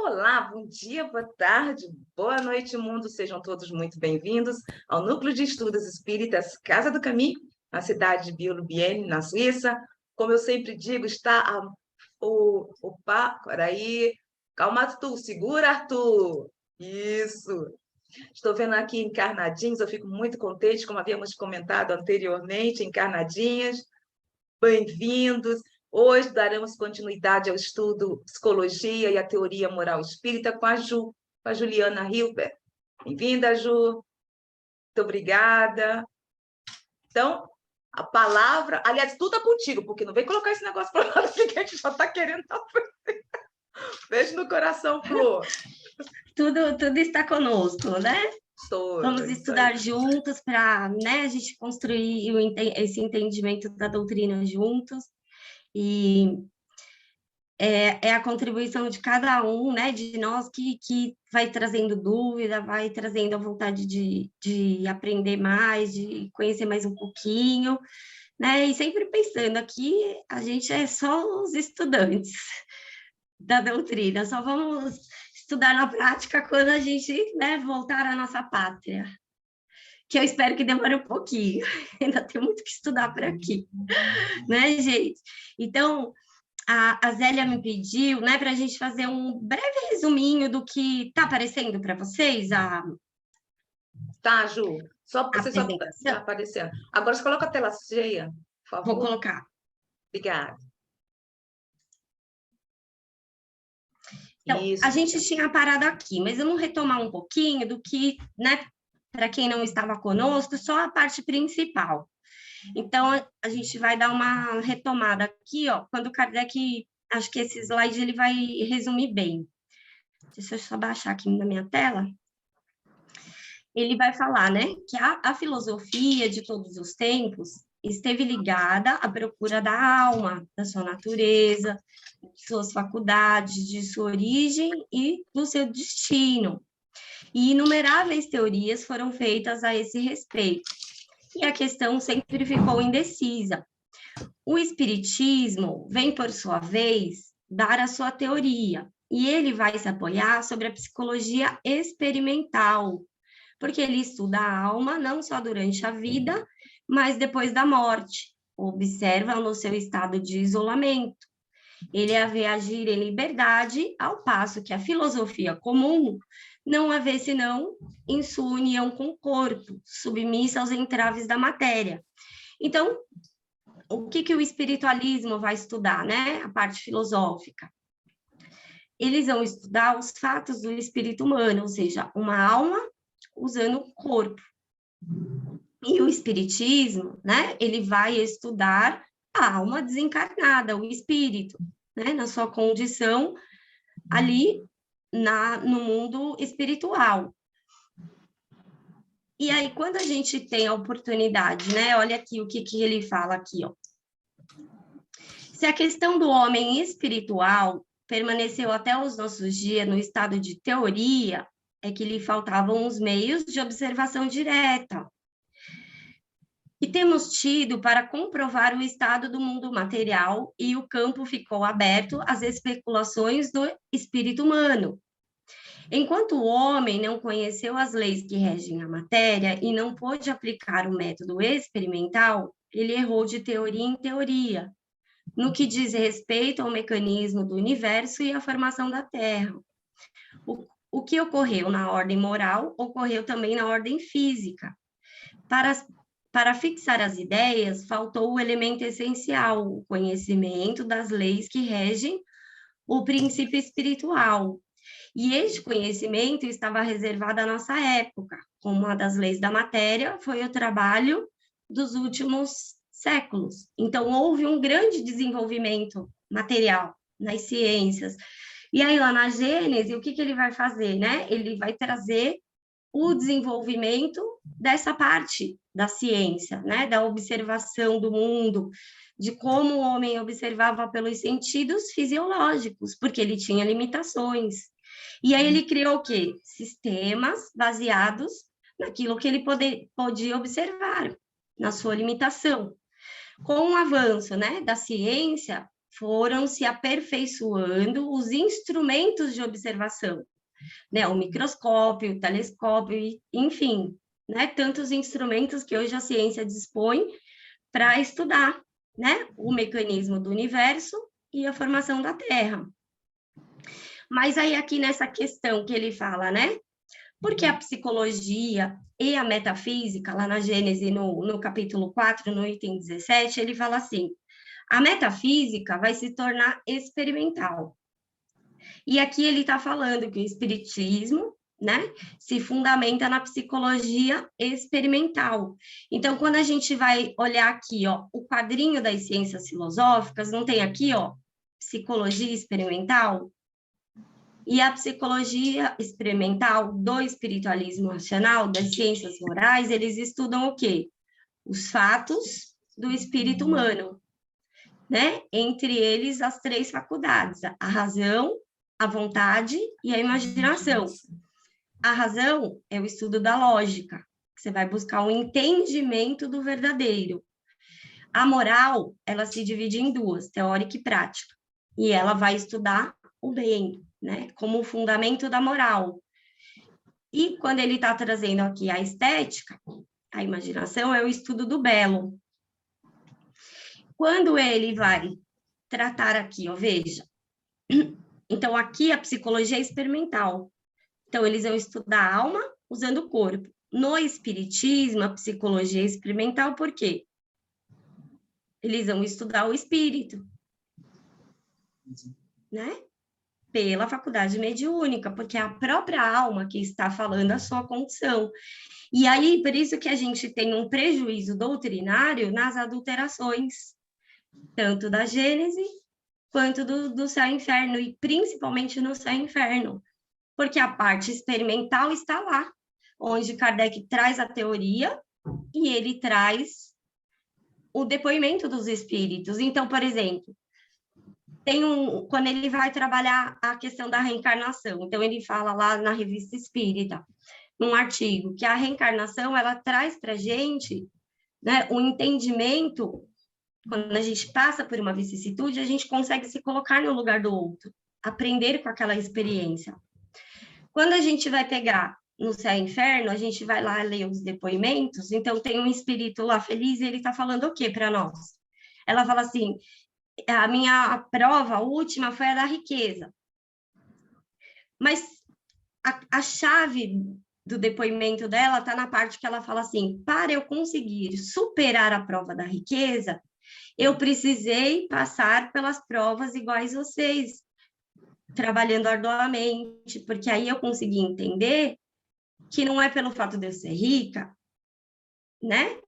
Olá, bom dia, boa tarde, boa noite, mundo. Sejam todos muito bem-vindos ao Núcleo de Estudos Espíritas Casa do Caminho, na cidade de Biel-Bienne, na Suíça. Como eu sempre digo, está peraí, calma, Arthur, segura, Arthur. Isso. Estou vendo aqui encarnadinhos, eu fico muito contente, como havíamos comentado anteriormente, encarnadinhas. Bem-vindos. Hoje daremos continuidade ao estudo Psicologia e a Teoria Moral Espírita com a Juliana Hilbert. Bem-vinda, Ju. Muito obrigada. Então, a palavra... Aliás, tudo é contigo, porque não vem colocar esse negócio para lá, que a gente já está querendo... Beijo no coração, Flor. Tudo está conosco, né? Vamos Isso estudar aí. juntos para, né, a gente construir esse entendimento da doutrina juntos. E é a contribuição de cada um, né, de nós que vai trazendo dúvida, vai trazendo a vontade de aprender mais, de conhecer mais um pouquinho, né? E sempre pensando aqui, a gente é só os estudantes da doutrina, só vamos estudar na prática quando a gente, né, voltar à nossa pátria, que eu espero que demore um pouquinho, ainda tem muito que estudar por aqui, né, gente? Então, a Zélia me pediu, né, para a gente fazer um breve resuminho do que está aparecendo para vocês, Tá, Ju. a Você só está apresentação. aparecendo. Agora você coloca a tela cheia, por Vou favor. colocar. Obrigada. Então, Isso. a gente tinha parado aqui, mas vamos retomar um pouquinho do que, né, para quem não estava conosco, só a parte principal. Então, a gente vai dar uma retomada aqui, ó, quando o Kardec, acho que esse slide ele vai resumir bem. Deixa eu só baixar aqui na minha tela. Ele vai falar, né, que a filosofia de todos os tempos esteve ligada à procura da alma, da sua natureza, de suas faculdades, de sua origem e do seu destino. E inumeráveis teorias foram feitas a esse respeito. E a questão sempre ficou indecisa. O Espiritismo vem, por sua vez, dar a sua teoria, e ele vai se apoiar sobre a psicologia experimental, porque ele estuda a alma não só durante a vida, mas depois da morte, observa no seu estado de isolamento. Ele a vê agir em liberdade, ao passo que a filosofia comum não a vê senão em sua união com o corpo, submissa aos entraves da matéria. Então, o que o espiritualismo vai estudar, né? A parte filosófica. Eles vão estudar os fatos do espírito humano, ou seja, uma alma usando o corpo. E o espiritismo, né? Ele vai estudar a alma desencarnada, o espírito, né? Na sua condição ali no mundo espiritual. E aí, quando a gente tem a oportunidade, né? Olha aqui o que ele fala aqui, ó. Se a questão do homem espiritual permaneceu até os nossos dias no estado de teoria, é que lhe faltavam os meios de observação direta. E temos tido para comprovar o estado do mundo material e o campo ficou aberto às especulações do espírito humano. Enquanto o homem não conheceu as leis que regem a matéria e não pôde aplicar o método experimental, ele errou de teoria em teoria, no que diz respeito ao mecanismo do universo e à formação da Terra. O que ocorreu na ordem moral, ocorreu também na ordem física. Para fixar as ideias, faltou o elemento essencial, o conhecimento das leis que regem o princípio espiritual. E este conhecimento estava reservado à nossa época, como uma das leis da matéria foi o trabalho dos últimos séculos. Então, houve um grande desenvolvimento material nas ciências. E aí, lá na Gênese, o que ele vai fazer, né? Ele vai trazer o desenvolvimento dessa parte da ciência, né? Da observação do mundo, de como o homem observava pelos sentidos fisiológicos, porque ele tinha limitações. E aí ele criou o quê? Sistemas baseados naquilo que ele podia observar, na sua limitação. Com o avanço, né, da ciência, foram se aperfeiçoando os instrumentos de observação, né? O microscópio, o telescópio, enfim, né? Tantos instrumentos que hoje a ciência dispõe para estudar, né? O mecanismo do universo e a formação da Terra. Mas aí aqui nessa questão que ele fala, né? Porque a psicologia e a metafísica, lá na Gênesis, no capítulo 4, no item 17, ele fala assim, a metafísica vai se tornar experimental. E aqui ele está falando que o espiritismo, né, se fundamenta na psicologia experimental. Então, quando a gente vai olhar aqui, ó, o quadrinho das ciências filosóficas, não tem aqui, ó, psicologia experimental? E a psicologia experimental do espiritualismo racional, das ciências morais, eles estudam o quê? Os fatos do espírito humano, né? Entre eles, as 3 faculdades, a razão, a vontade e a imaginação. A razão é o estudo da lógica, que você vai buscar o entendimento do verdadeiro. A moral, ela se divide em 2, teórica e prática, e ela vai estudar o bem, né, como o fundamento da moral. E quando ele está trazendo aqui a estética, a imaginação é o estudo do belo. Quando ele vai tratar aqui, ó, veja, então aqui a psicologia é experimental. Então, eles vão estudar a alma usando o corpo. No espiritismo, a psicologia é experimental, por quê? Eles vão estudar o espírito, né? Pela faculdade mediúnica, porque é a própria alma que está falando a sua condição. E aí, por isso que a gente tem um prejuízo doutrinário nas adulterações, tanto da Gênese quanto do céu e inferno, e principalmente no céu e inferno, porque a parte experimental está lá, onde Kardec traz a teoria e ele traz o depoimento dos espíritos. Então, por exemplo, quando ele vai trabalhar a questão da reencarnação, então ele fala lá na Revista Espírita, num artigo, que a reencarnação, ela traz para a gente, né, um entendimento, quando a gente passa por uma vicissitude, a gente consegue se colocar no lugar do outro, aprender com aquela experiência. Quando a gente vai pegar no céu e inferno, a gente vai lá ler os depoimentos, então tem um espírito lá feliz e ele está falando o quê para nós? Ela fala assim, a minha prova última foi a da riqueza. Mas a chave do depoimento dela está na parte que ela fala assim, para eu conseguir superar a prova da riqueza, eu precisei passar pelas provas iguais vocês, trabalhando arduamente, porque aí eu consegui entender que não é pelo fato de eu ser rica, né?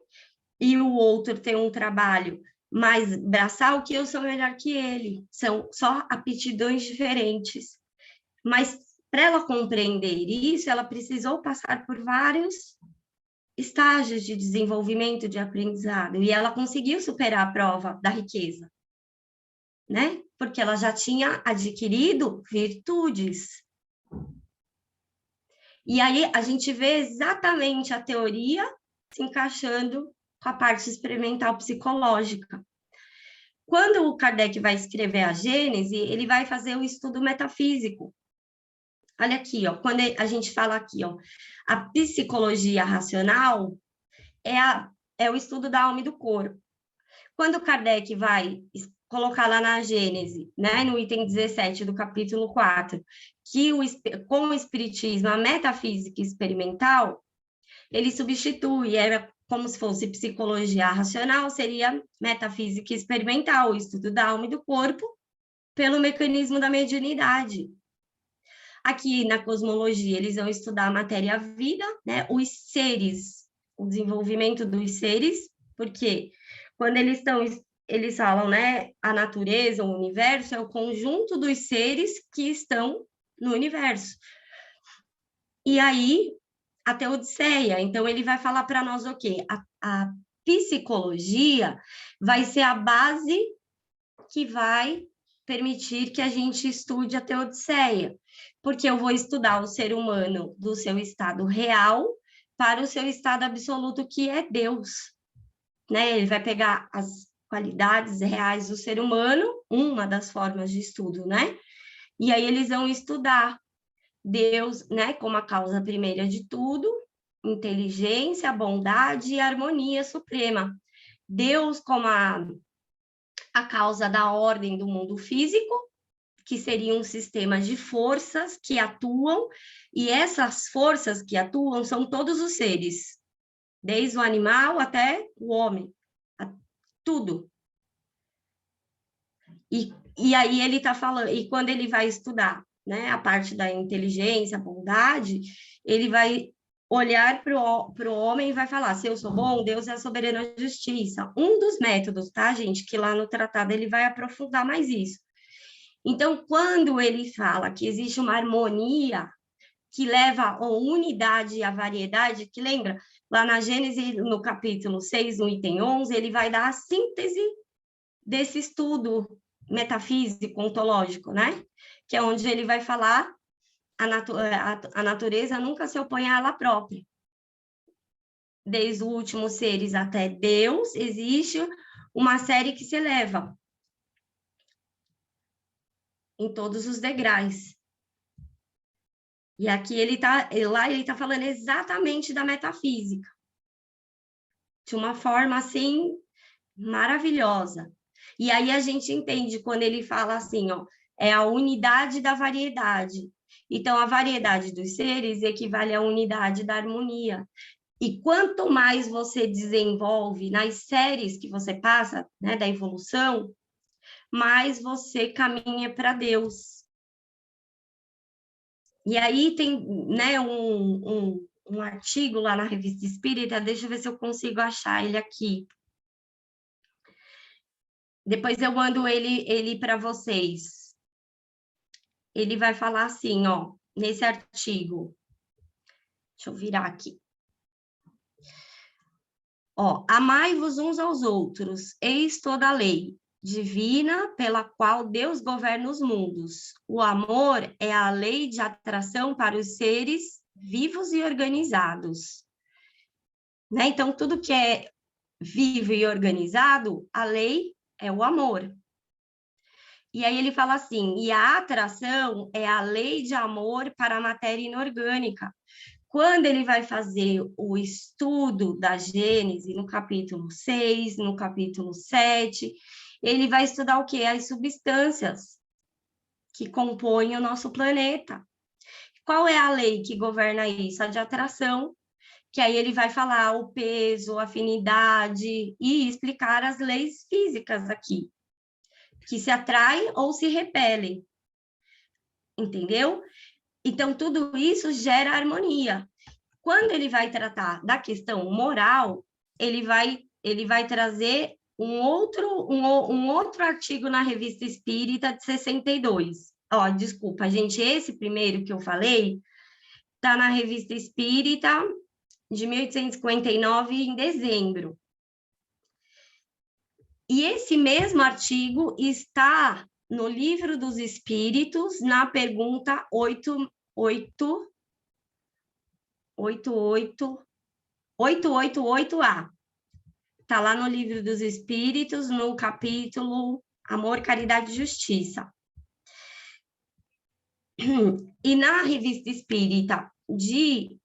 E o outro ter um trabalho mais braçal, que eu sou melhor que ele. São só aptidões diferentes. Mas para ela compreender isso, ela precisou passar por vários estágios de desenvolvimento, de aprendizado, e ela conseguiu superar a prova da riqueza, né? Porque ela já tinha adquirido virtudes. E aí a gente vê exatamente a teoria se encaixando com a parte experimental psicológica. Quando o Kardec vai escrever a Gênese, ele vai fazer o estudo metafísico. Olha aqui, ó, quando a gente fala aqui, ó, a psicologia racional é o estudo da alma e do corpo. Quando Kardec vai colocar lá na Gênese, né, no item 17 do capítulo 4, que com o espiritismo, a metafísica experimental, ele substitui, era como se fosse psicologia racional, seria metafísica experimental, o estudo da alma e do corpo, pelo mecanismo da mediunidade. Aqui na cosmologia, eles vão estudar a matéria-vida, né, os seres, o desenvolvimento dos seres, porque quando eles falam, né, a natureza, o universo, é o conjunto dos seres que estão no universo. E aí, a Teodiceia, então ele vai falar para nós o quê? A psicologia vai ser a base que vai permitir que a gente estude a Teodiceia, porque eu vou estudar o ser humano do seu estado real para o seu estado absoluto, que é Deus, né? Ele vai pegar as qualidades reais do ser humano, uma das formas de estudo, né? E aí eles vão estudar Deus, né, como a causa primeira de tudo, inteligência, bondade e harmonia suprema. Deus como a causa da ordem do mundo físico, que seria um sistema de forças que atuam, e essas forças que atuam são todos os seres, desde o animal até o homem, tudo. E aí ele está falando, e quando ele vai estudar, né, a parte da inteligência, a bondade, ele vai olhar para o homem e vai falar, se eu sou bom, Deus é a soberana justiça. Um dos métodos, tá, gente, que lá no tratado ele vai aprofundar mais isso. Então, quando ele fala que existe uma harmonia que leva a unidade e a variedade, que lembra, lá na Gênesis, no capítulo 6, no item 11, ele vai dar a síntese desse estudo metafísico, ontológico, né? Que é onde ele vai falar a natureza nunca se opõe a ela própria. Desde o último seres até Deus, existe uma série que se eleva em todos os degraus. E aqui ele está falando exatamente da metafísica, de uma forma assim maravilhosa. E aí a gente entende quando ele fala assim, ó, é a unidade da variedade. Então, a variedade dos seres equivale à unidade da harmonia. E quanto mais você desenvolve nas séries que você passa, né, da evolução, mais você caminha para Deus. E aí tem, né, um artigo lá na Revista Espírita, deixa eu ver se eu consigo achar ele aqui. Depois eu mando ele para vocês. Ele vai falar assim, ó, nesse artigo. Deixa eu virar aqui. Ó, amai-vos uns aos outros, eis toda a lei divina pela qual Deus governa os mundos. O amor é a lei de atração para os seres vivos e organizados. Né? Então, tudo que é vivo e organizado, a lei é o amor. E aí ele fala assim, e a atração é a lei de amor para a matéria inorgânica. Quando ele vai fazer o estudo da Gênese, no capítulo 6, no capítulo 7, ele vai estudar o quê? As substâncias que compõem o nosso planeta. Qual é a lei que governa isso? A de atração, que aí ele vai falar o peso, a afinidade e explicar as leis físicas aqui, que se atraem ou se repelem. Entendeu? Então, tudo isso gera harmonia. Quando ele vai tratar da questão moral, ele vai trazer um outro artigo na Revista Espírita de 62. Ó, desculpa, gente, esse primeiro que eu falei está na Revista Espírita de 1859, em dezembro. E esse mesmo artigo está no Livro dos Espíritos, na pergunta 888A. Está lá no Livro dos Espíritos, no capítulo Amor, Caridade e Justiça. E na Revista Espírita de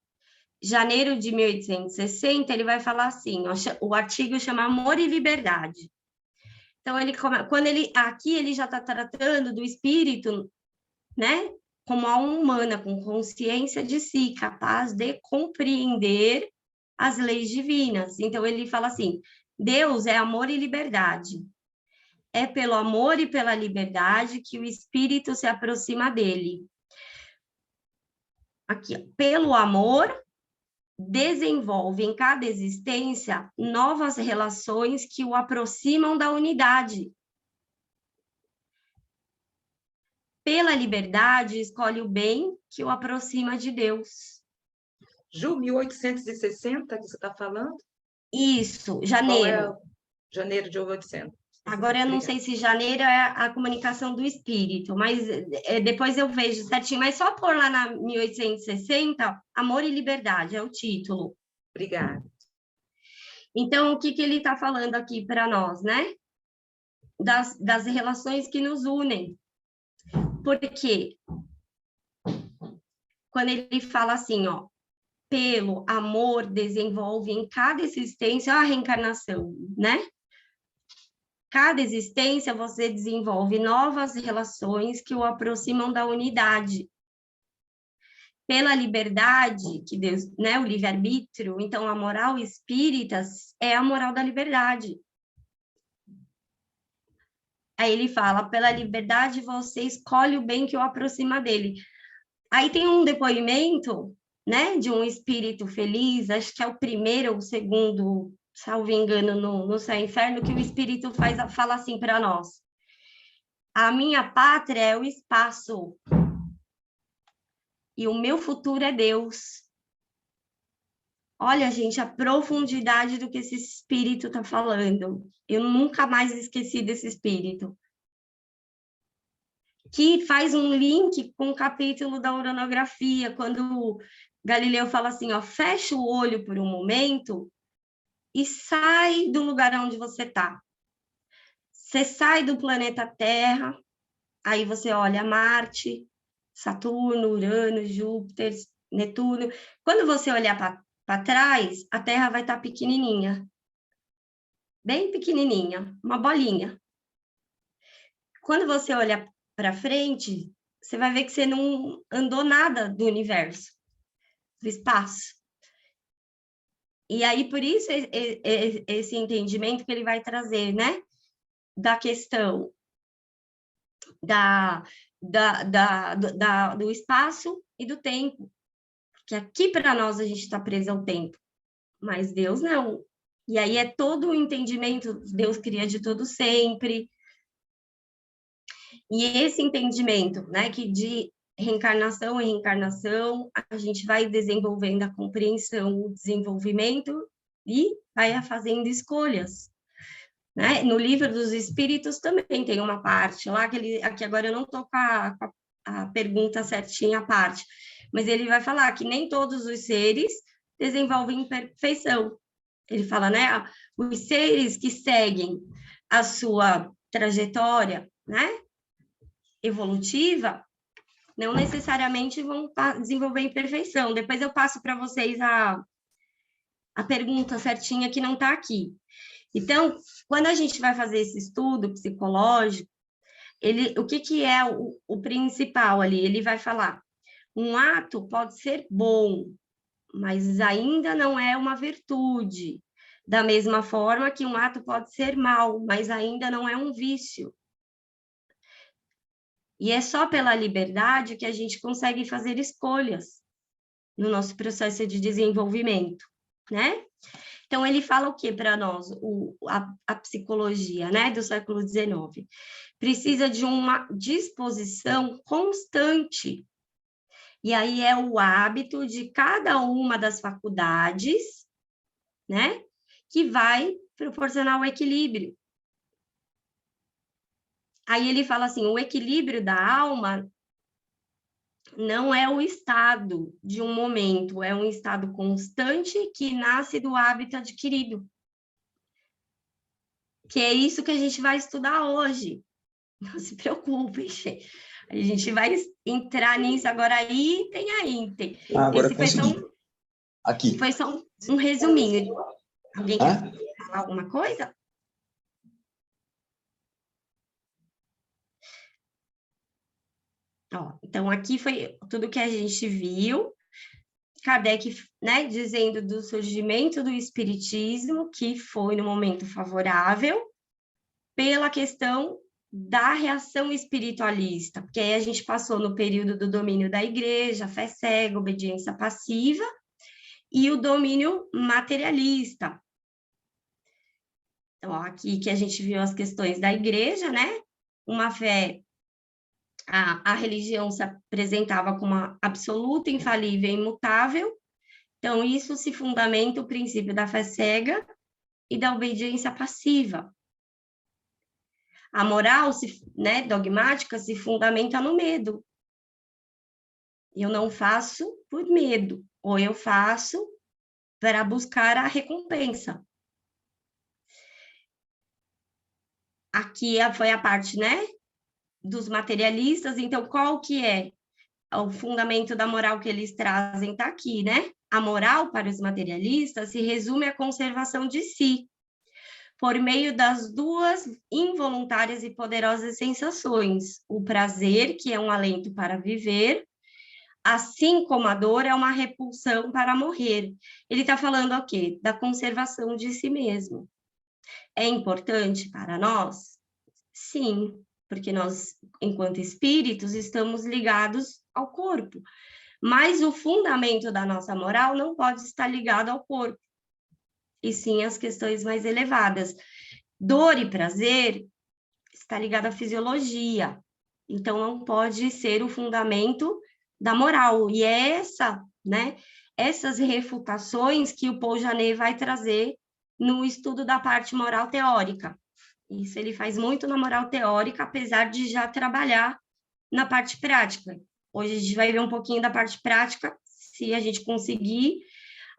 janeiro de 1860, ele vai falar assim, o artigo chama Amor e Liberdade. Então, aqui ele já está tratando do espírito, né, como alma humana, com consciência de si, capaz de compreender as leis divinas. Então, ele fala assim, Deus é amor e liberdade. É pelo amor e pela liberdade que o espírito se aproxima dele. Aqui, pelo amor, desenvolve em cada existência novas relações que o aproximam da unidade. Pela liberdade, escolhe o bem que o aproxima de Deus. Ju, 1860 que você está falando? Isso, janeiro. Qual é? Janeiro de 1800. Agora, eu não sei se janeiro é a comunicação do espírito, mas depois eu vejo certinho. Mas só por lá na 1860, Amor e Liberdade é o título. Obrigada. Então, o que ele está falando aqui para nós, né? das relações que nos unem. Porque quando ele fala assim, ó, pelo amor desenvolve em cada existência a reencarnação, né? Cada existência você desenvolve novas relações que o aproximam da unidade. Pela liberdade que Deus, né, o livre-arbítrio, então a moral espírita é a moral da liberdade. Aí ele fala, pela liberdade você escolhe o bem que o aproxima dele. Aí tem um depoimento, né, de um espírito feliz, acho que é o primeiro ou o segundo, salvo engano, no Céu e Inferno, que o espírito fala assim para nós: a minha pátria é o espaço e o meu futuro é Deus. Olha, gente, a profundidade do que esse espírito está falando. Eu nunca mais esqueci desse espírito. Que faz um link com o capítulo da oronografia, quando Galileu fala assim, ó, fecha o olho por um momento e sai do lugar onde você está. Você sai do planeta Terra, aí você olha Marte, Saturno, Urano, Júpiter, Netuno. Quando você olhar para trás, a Terra vai estar pequenininha, bem pequenininha, uma bolinha. Quando você olha para frente, você vai ver que você não andou nada do universo, do espaço. E aí, por isso, esse entendimento que ele vai trazer, né? Da questão do espaço e do tempo. Porque aqui, para nós, a gente está preso ao tempo, mas Deus não. E aí é todo o entendimento, Deus cria de todo sempre. E esse entendimento, né, que de reencarnação em reencarnação, a gente vai desenvolvendo a compreensão, o desenvolvimento e vai fazendo escolhas. Né? No Livro dos Espíritos também tem uma parte lá, aqui agora eu não estou com a pergunta certinha a parte, mas ele vai falar que nem todos os seres desenvolvem perfeição. Ele fala, né, os seres que seguem a sua trajetória, né, evolutiva, não necessariamente vão desenvolver imperfeição. Depois eu passo para vocês a pergunta certinha que não está aqui. Então, quando a gente vai fazer esse estudo psicológico, o que é o principal ali? Ele vai falar, um ato pode ser bom, mas ainda não é uma virtude. Da mesma forma que um ato pode ser mal, mas ainda não é um vício. E é só pela liberdade que a gente consegue fazer escolhas no nosso processo de desenvolvimento, né? Então, ele fala o que para nós, a psicologia, né, do século XIX? Precisa de uma disposição constante. E aí é o hábito de cada uma das faculdades, né, que vai proporcionar o equilíbrio. Aí ele fala assim, o equilíbrio da alma não é o estado de um momento, é um estado constante que nasce do hábito adquirido. Que é isso que a gente vai estudar hoje. Não se preocupem, gente. A gente vai entrar nisso agora, item a item. Agora Esse foi consegui. Aqui. Foi só um resuminho. Alguém quer falar alguma coisa? Ó, então, aqui foi tudo que a gente viu. Kardec, né, dizendo do surgimento do espiritismo, que foi no momento favorável, pela questão da reação espiritualista, porque aí a gente passou no período do domínio da igreja, fé cega, obediência passiva, e o domínio materialista. Então, aqui que a gente viu as questões da igreja, né? Uma fé, a religião se apresentava como uma absoluta, infalível e imutável. Então, isso se fundamenta o princípio da fé cega e da obediência passiva. A moral, né, dogmática, se fundamenta no medo. Eu não faço por medo, ou eu faço para buscar a recompensa. aqui foi a parte, né, dos materialistas. Então, qual que é o fundamento da moral que eles trazem? Está aqui, né? A moral para os materialistas se resume à conservação de si, por meio das duas involuntárias e poderosas sensações: o prazer, que é um alento para viver, assim como a dor é uma repulsão para morrer. Ele está falando o quê? Da conservação de si mesmo. É importante para nós? Sim, porque nós, enquanto espíritos, estamos ligados ao corpo. Mas o fundamento da nossa moral não pode estar ligado ao corpo, e sim às questões mais elevadas. Dor e prazer está ligado à fisiologia, então não pode ser o fundamento da moral. E é essas refutações que o Paul Janet vai trazer no estudo da parte moral teórica. Isso ele faz muito na moral teórica, apesar de já trabalhar na parte prática. Hoje a gente vai ver um pouquinho da parte prática, se a gente conseguir,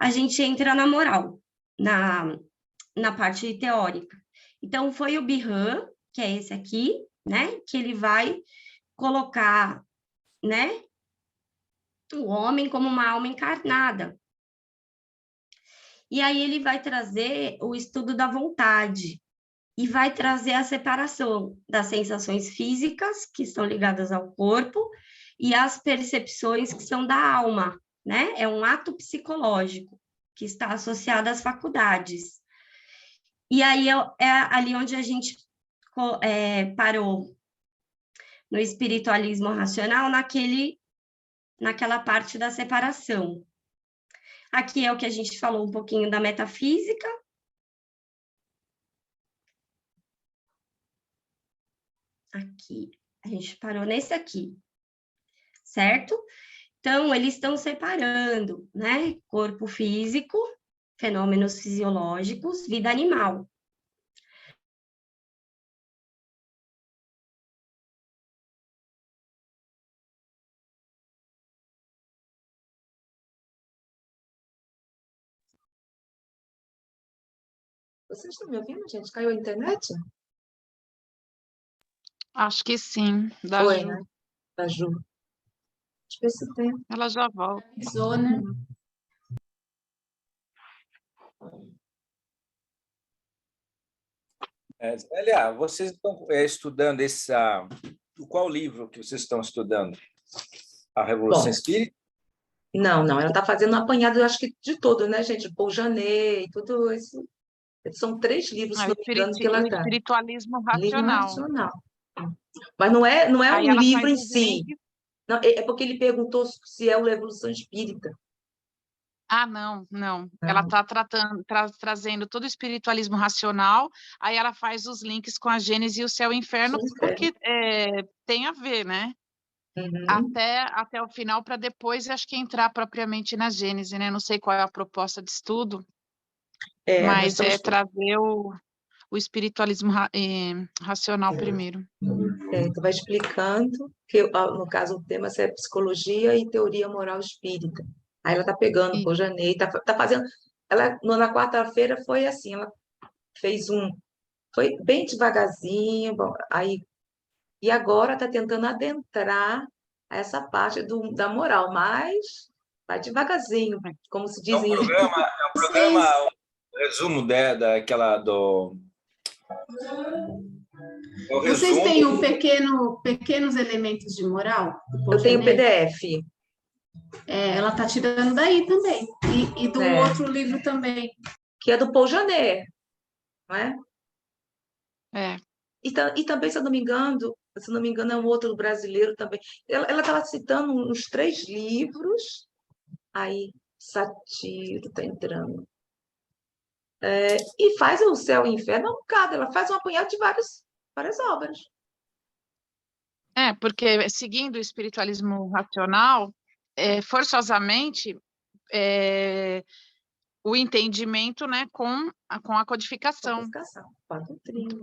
a gente entra na moral, na parte teórica. Então, foi o Bihan, que é esse aqui, né, que ele vai colocar, né, o homem como uma alma encarnada. E aí ele vai trazer o estudo da vontade e vai trazer a separação das sensações físicas, que estão ligadas ao corpo, e as percepções que são da alma, né? É um ato psicológico que está associado às faculdades. E aí é ali onde a gente parou no espiritualismo racional, naquela parte da separação. Aqui é o que a gente falou um pouquinho da metafísica. Aqui, a gente parou nesse aqui, certo? Então, eles estão separando, né? Corpo físico, fenômenos fisiológicos, vida animal. Vocês estão me ouvindo, gente? Caiu a internet? Acho que sim, da Foi, Ju. né? Da Ju. Deixa eu ver se tem. Ela já volta. Avisou, né? Zélia, vocês estão estudando qual livro que vocês estão estudando? A Revolução Bom, Espírita? não, ela está fazendo um apanhado, eu acho que de todo, né, gente? Paul Janet, tudo isso. São 3 livros, se Ah, não me engano, que ela o dá. espiritualismo Livro racional. nacional. Mas não é Aí um ela livro faz em os si. links. Não, é porque ele perguntou se é o Revolução Espírita. Ah, não. Ela Não. está trazendo todo o espiritualismo racional, aí ela faz os links com a Gênese e o Céu e o Inferno, Sim, porque tem a ver, né? Uhum. Até o final, para depois, acho que entrar propriamente na Gênese, né? Não sei qual é a proposta de estudo, Nós mas estamos... trazer o espiritualismo racional primeiro. Tu vai explicando que, no caso, o tema é psicologia e teoria moral espírita. Aí ela está pegando por Janeiro, tá fazendo... Ela, na quarta-feira foi assim, ela fez foi bem devagarzinho, bom, aí, e agora está tentando adentrar essa parte da moral, mas vai devagarzinho, como se diz em... Um resumo daquela do... Vocês têm pequenos elementos de moral? Eu tenho PDF. Ela está tirando daí também. E do outro livro também. Que é do Paul Janet, não é? É. E também, se eu não me engano, é um outro brasileiro também. Ela estava citando uns 3 livros, aí Satiro está entrando. E faz o Céu e o Inferno, é um bocado, ela faz um apanhado de várias obras. Porque seguindo o espiritualismo racional, forçosamente, o entendimento, né, com a codificação.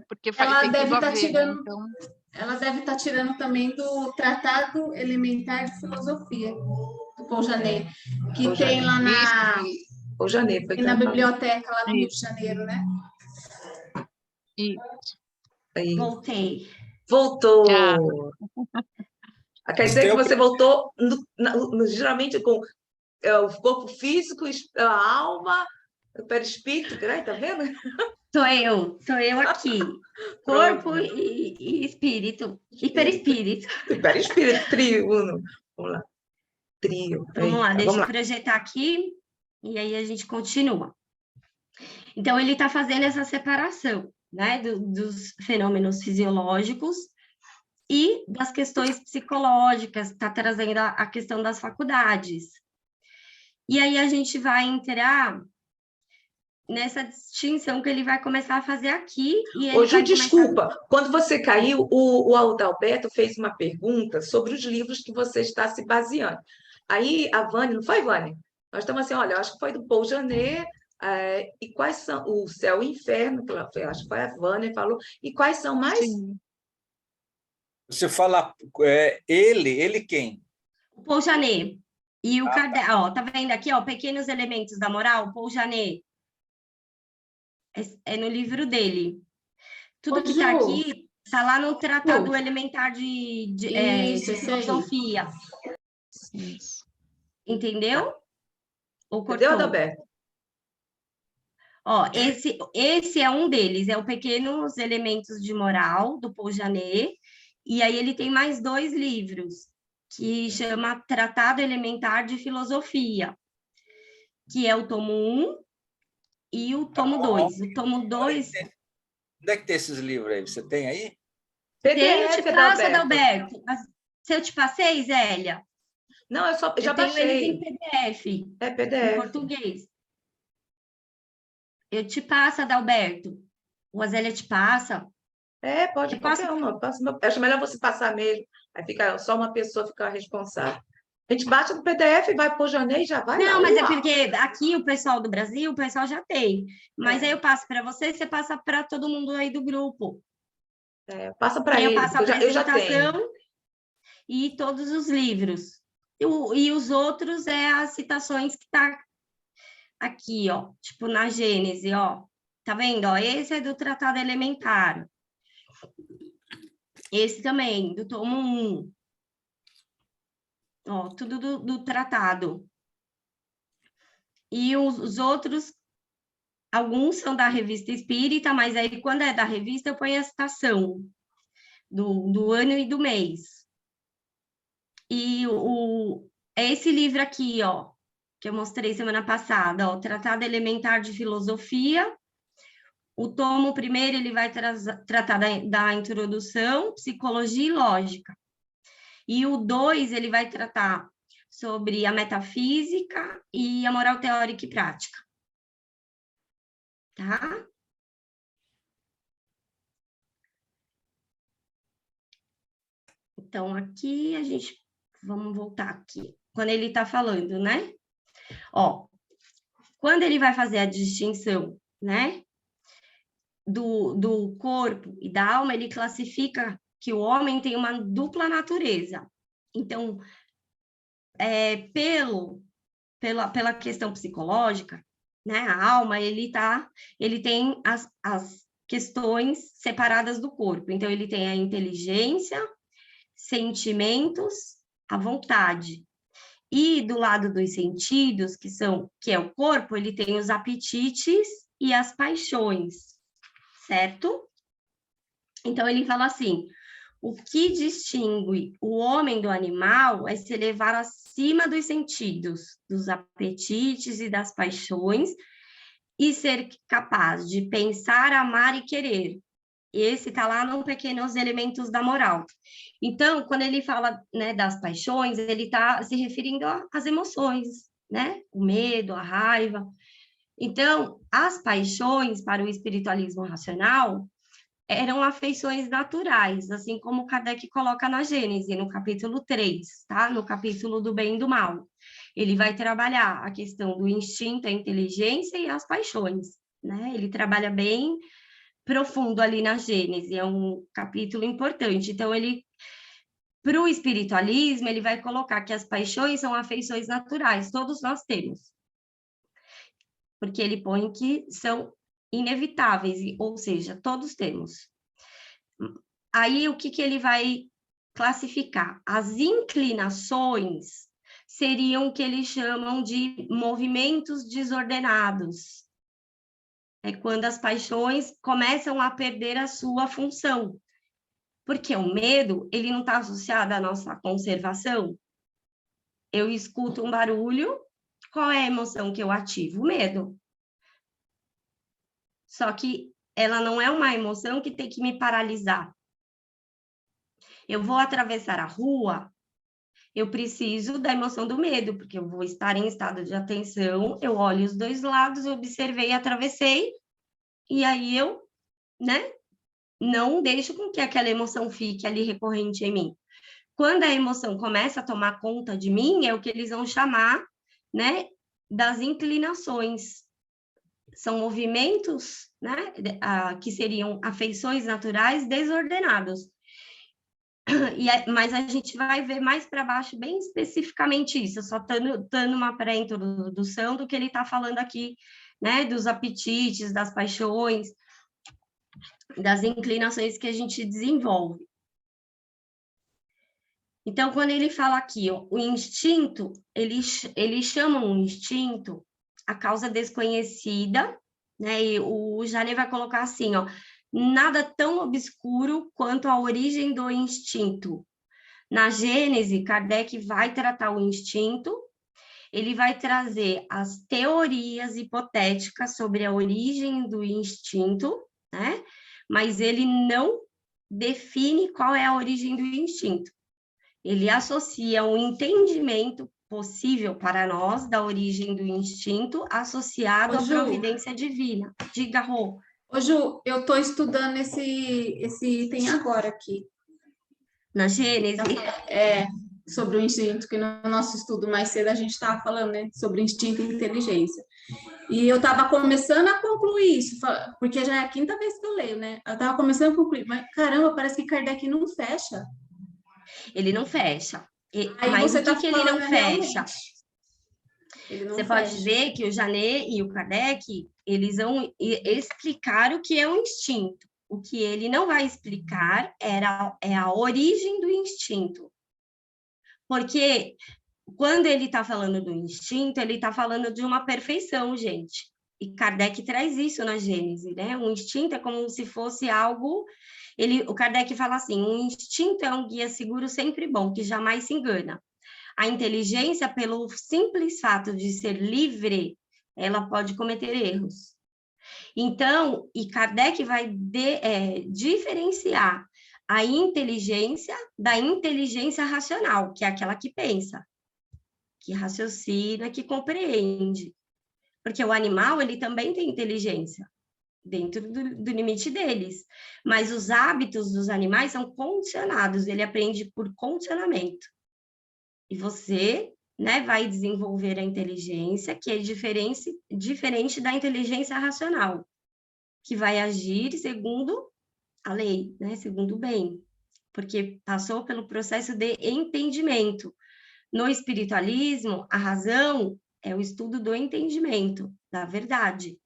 Porque tem tudo a ver, né? Então... Ela deve estar tirando também do Tratado Elementar de Filosofia, do Paul Janet, que tem lá na biblioteca lá no Rio de Janeiro, né? Isso. Aí. Voltei. Voltou. Quer dizer que você voltou geralmente com o corpo físico, a alma, o perispírito, né? Tá vendo? Sou eu aqui. Corpo e espírito. E perispírito. Perispírito, trio, uno. Vamos lá. Trio. Vamos lá, deixa eu projetar aqui e aí a gente continua. Então, ele está fazendo essa separação, né, dos fenômenos fisiológicos e das questões psicológicas, está trazendo a questão das faculdades. E aí a gente vai entrar nessa distinção que ele vai começar a fazer aqui. Ô, Ju, desculpa, quando você caiu, o Adalberto fez uma pergunta sobre os livros que você está se baseando. Aí a Vânia, não foi, Vânia? Nós estamos assim, olha, eu acho que foi do Paul Janet, e quais são o Céu e o Inferno, que eu acho que foi a Vânia que falou, e quais são mais? Sim. Você fala ele quem? O Paul Janet. E o Kardec, ó, tá vendo aqui, ó, Pequenos Elementos da Moral, Paul Janet. É no livro dele. Tudo que está aqui está lá no Tratado Elementar de Filosofia. Isso. Entendeu? Ou cortou? Entendeu, Adalberto? Ó, esse é um deles, é o Pequenos Elementos de Moral, do Paul Janet, e aí ele tem mais 2 livros, que chama Tratado Elementar de Filosofia, que é o tomo 1 e o tomo 2. O tomo 2... Onde é que tem esses livros aí? Você tem aí? Eu te passo, Adalberto. Se eu te passei, Zélia? Não, eu já baixei. Tenho eles em PDF. É PDF. Em português. Eu te passo, Adalberto. O Zélia te passa. Pode, qualquer uma. Acho melhor você passar mesmo. Aí fica só uma pessoa ficar responsável. A gente baixa no PDF, vai para o Janeiro e já vai. Não, mas é porque aqui o pessoal do Brasil, o pessoal já tem. Mas aí eu passo para você passa para todo mundo aí do grupo. Passa para ele. Eu passo a apresentação e todos os livros. E os outros as citações que tá aqui, ó. Tipo, na Gênese, ó. Tá vendo? Ó, esse é do Tratado Elementar. Esse também, do tomo 1. Ó, tudo do tratado. E os outros, alguns são da Revista Espírita, mas aí quando é da revista eu ponho a citação do ano e do mês. E é esse livro aqui, ó, que eu mostrei semana passada, ó, Tratado Elementar de Filosofia. O tomo primeiro ele vai tratar da introdução, psicologia e lógica. E o 2, ele vai tratar sobre a metafísica e a moral teórica e prática. Tá? Então, aqui vamos voltar aqui. Quando ele está falando, né? Ó, quando ele vai fazer a distinção, né? Do corpo e da alma, ele classifica que o homem tem uma dupla natureza. Então, pela questão psicológica, né, a alma, ele tem as questões separadas do corpo. Então, ele tem a inteligência, sentimentos, a vontade. E do lado dos sentidos, que é o corpo, ele tem os apetites e as paixões, certo? Então, ele fala assim: o que distingue o homem do animal é se elevar acima dos sentidos, dos apetites e das paixões, e ser capaz de pensar, amar e querer. Esse está lá no Pequenos Elementos da Moral. Então, quando ele fala, né, das paixões, ele está se referindo às emoções, né? O medo, a raiva. Então, as paixões, para o espiritualismo racional, eram afeições naturais, assim como Kardec coloca na Gênese, no capítulo 3, tá? No capítulo do bem e do mal. Ele vai trabalhar a questão do instinto, a inteligência e as paixões, né? Ele trabalha bem profundo ali na Gênese, é um capítulo importante. Então, para o espiritualismo, ele vai colocar que as paixões são afeições naturais, todos nós temos. Porque ele põe que são inevitáveis, ou seja, todos temos. Aí, o que ele vai classificar? As inclinações seriam o que eles chamam de movimentos desordenados. É quando as paixões começam a perder a sua função. Porque o medo, ele não está associado à nossa conservação. Eu escuto um barulho, qual é a emoção que eu ativo? O medo. Só que ela não é uma emoção que tem que me paralisar. Eu vou atravessar a rua, eu preciso da emoção do medo, porque eu vou estar em estado de atenção, eu olho os dois lados, eu observei, atravessei, e aí eu, né, não deixo com que aquela emoção fique ali recorrente em mim. Quando a emoção começa a tomar conta de mim, é o que eles vão chamar, né, das inclinações. São movimentos, né, que seriam afeições naturais desordenados. Mas a gente vai ver mais para baixo bem especificamente isso, só dando uma pré-introdução do que ele está falando aqui, né, dos apetites, das paixões, das inclinações que a gente desenvolve. Então, quando ele fala aqui, ó, o instinto, eles chamam o instinto a causa desconhecida, né, e o Janet vai colocar assim, ó, nada tão obscuro quanto a origem do instinto. Na Gênese, Kardec vai tratar o instinto, ele vai trazer as teorias hipotéticas sobre a origem do instinto, né? Mas ele não define qual é a origem do instinto. Ele associa o entendimento possível para nós da origem do instinto associado à providência divina. Diga, Rô. Ô, Ju, eu estou estudando esse item agora aqui. Na Gênese? Sobre o instinto, que no nosso estudo mais cedo a gente estava falando, né? Sobre instinto e inteligência. E eu estava começando a concluir isso, porque já é a quinta vez que eu leio, né? Eu estava começando a concluir, mas caramba, parece que Kardec não fecha. Ele não fecha. Mas o que ele não fecha? Você pode ver que o Janet e o Kardec, eles vão explicar o que é o instinto. O que ele não vai explicar é a origem do instinto. Porque quando ele está falando do instinto, ele está falando de uma perfeição, gente. E Kardec traz isso na Gênese, né? O instinto é como se fosse algo... O Kardec fala assim, o instinto é um guia seguro sempre bom, que jamais se engana. A inteligência, pelo simples fato de ser livre, ela pode cometer erros. Então, e Kardec vai diferenciar a inteligência da inteligência racional, que é aquela que pensa, que raciocina, que compreende. Porque o animal, ele também tem inteligência, dentro do limite deles. Mas os hábitos dos animais são condicionados, ele aprende por condicionamento. E você, né, vai desenvolver a inteligência, que é diferente da inteligência racional, que vai agir segundo a lei, né, segundo o bem, porque passou pelo processo de entendimento. No espiritualismo, a razão é o estudo do entendimento, da verdade,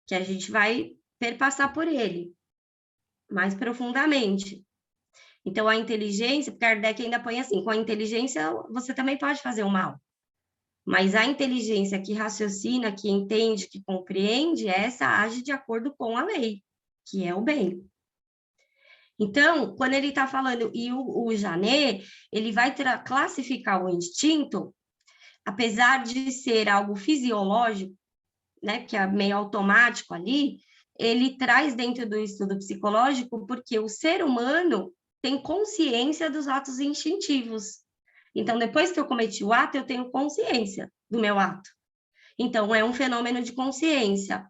que a gente vai perpassar por ele mais profundamente. Então, a inteligência, Kardec ainda põe assim, com a inteligência você também pode fazer o mal. Mas a inteligência que raciocina, que entende, que compreende, essa age de acordo com a lei, que é o bem. Então, quando ele está falando, e o Janet, ele vai classificar o instinto, apesar de ser algo fisiológico, né, que é meio automático ali, ele traz dentro do estudo psicológico, porque o ser humano tem consciência dos atos instintivos. Então, depois que eu cometi o ato, eu tenho consciência do meu ato. Então, é um fenômeno de consciência.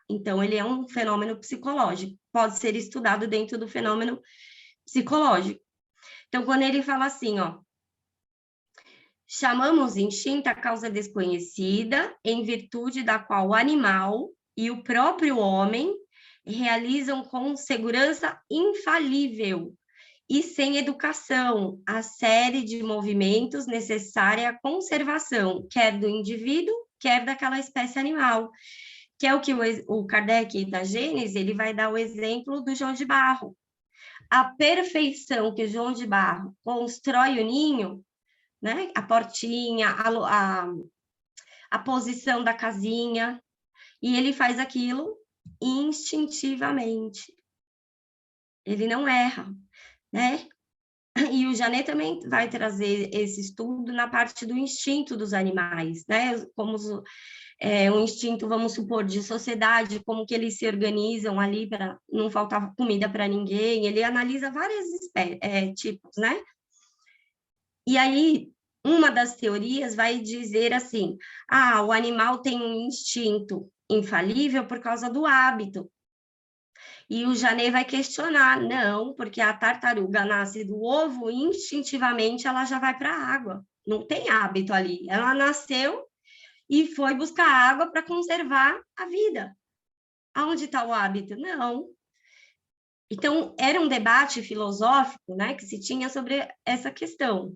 Então, ele é um fenômeno psicológico. Pode ser estudado dentro do fenômeno psicológico. Então, quando ele fala assim, ó, chamamos instinto a causa desconhecida, em virtude da qual o animal e o próprio homem realizam com segurança infalível e sem educação a série de movimentos necessária à conservação, quer do indivíduo, quer daquela espécie animal. que é o que o Kardec da Gênese, ele vai dar o exemplo do João de Barro. A perfeição que o João de Barro constrói o ninho, né? A portinha, a posição da casinha, e ele faz aquilo instintivamente. Ele não erra, né? E o Janet também vai trazer esse estudo na parte do instinto dos animais, né? Como um instinto, vamos supor, de sociedade, como que eles se organizam ali para não faltar comida para ninguém. Ele analisa vários tipos, né? E aí, uma das teorias vai dizer assim, o animal tem um instinto infalível por causa do hábito. E o Janet vai questionar, não, porque a tartaruga nasce do ovo e instintivamente ela já vai para a água. Não tem hábito ali. Ela nasceu e foi buscar água para conservar a vida. Aonde está o hábito? Não. Então, era um debate filosófico, né, que se tinha sobre essa questão.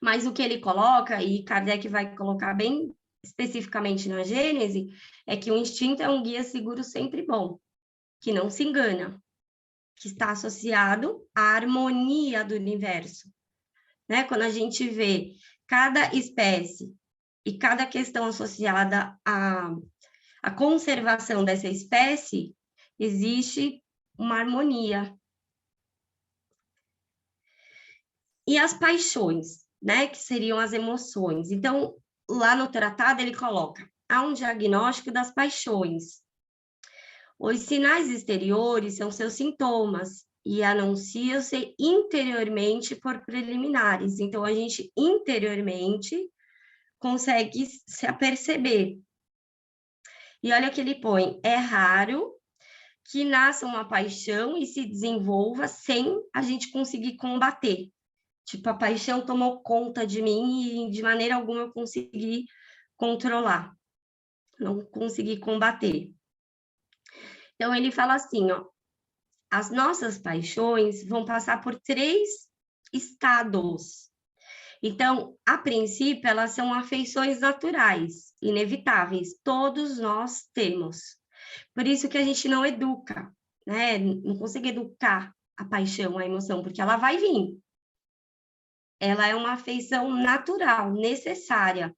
Mas o que ele coloca, e Kardec vai colocar bem especificamente na Gênese, é que o instinto é um guia seguro sempre bom, que não se engana, que está associado à harmonia do universo. Né? Quando a gente vê cada espécie e cada questão associada à conservação dessa espécie, existe uma harmonia. E as paixões, né? Que seriam as emoções. Então, lá no tratado, ele coloca, há um diagnóstico das paixões. Os sinais exteriores são seus sintomas e anunciam-se interiormente por preliminares. Então, a gente interiormente consegue se aperceber. E olha que ele põe, é raro que nasça uma paixão e se desenvolva sem a gente conseguir combater. Tipo, a paixão tomou conta de mim e de maneira alguma eu consegui controlar, não consegui combater. Então, ele fala assim, ó, as nossas paixões vão passar por 3 estados. Então, a princípio, elas são afeições naturais, inevitáveis, todos nós temos. Por isso que a gente não educa, né? Não consegue educar a paixão, a emoção, porque ela vai vir. Ela é uma afeição natural, necessária.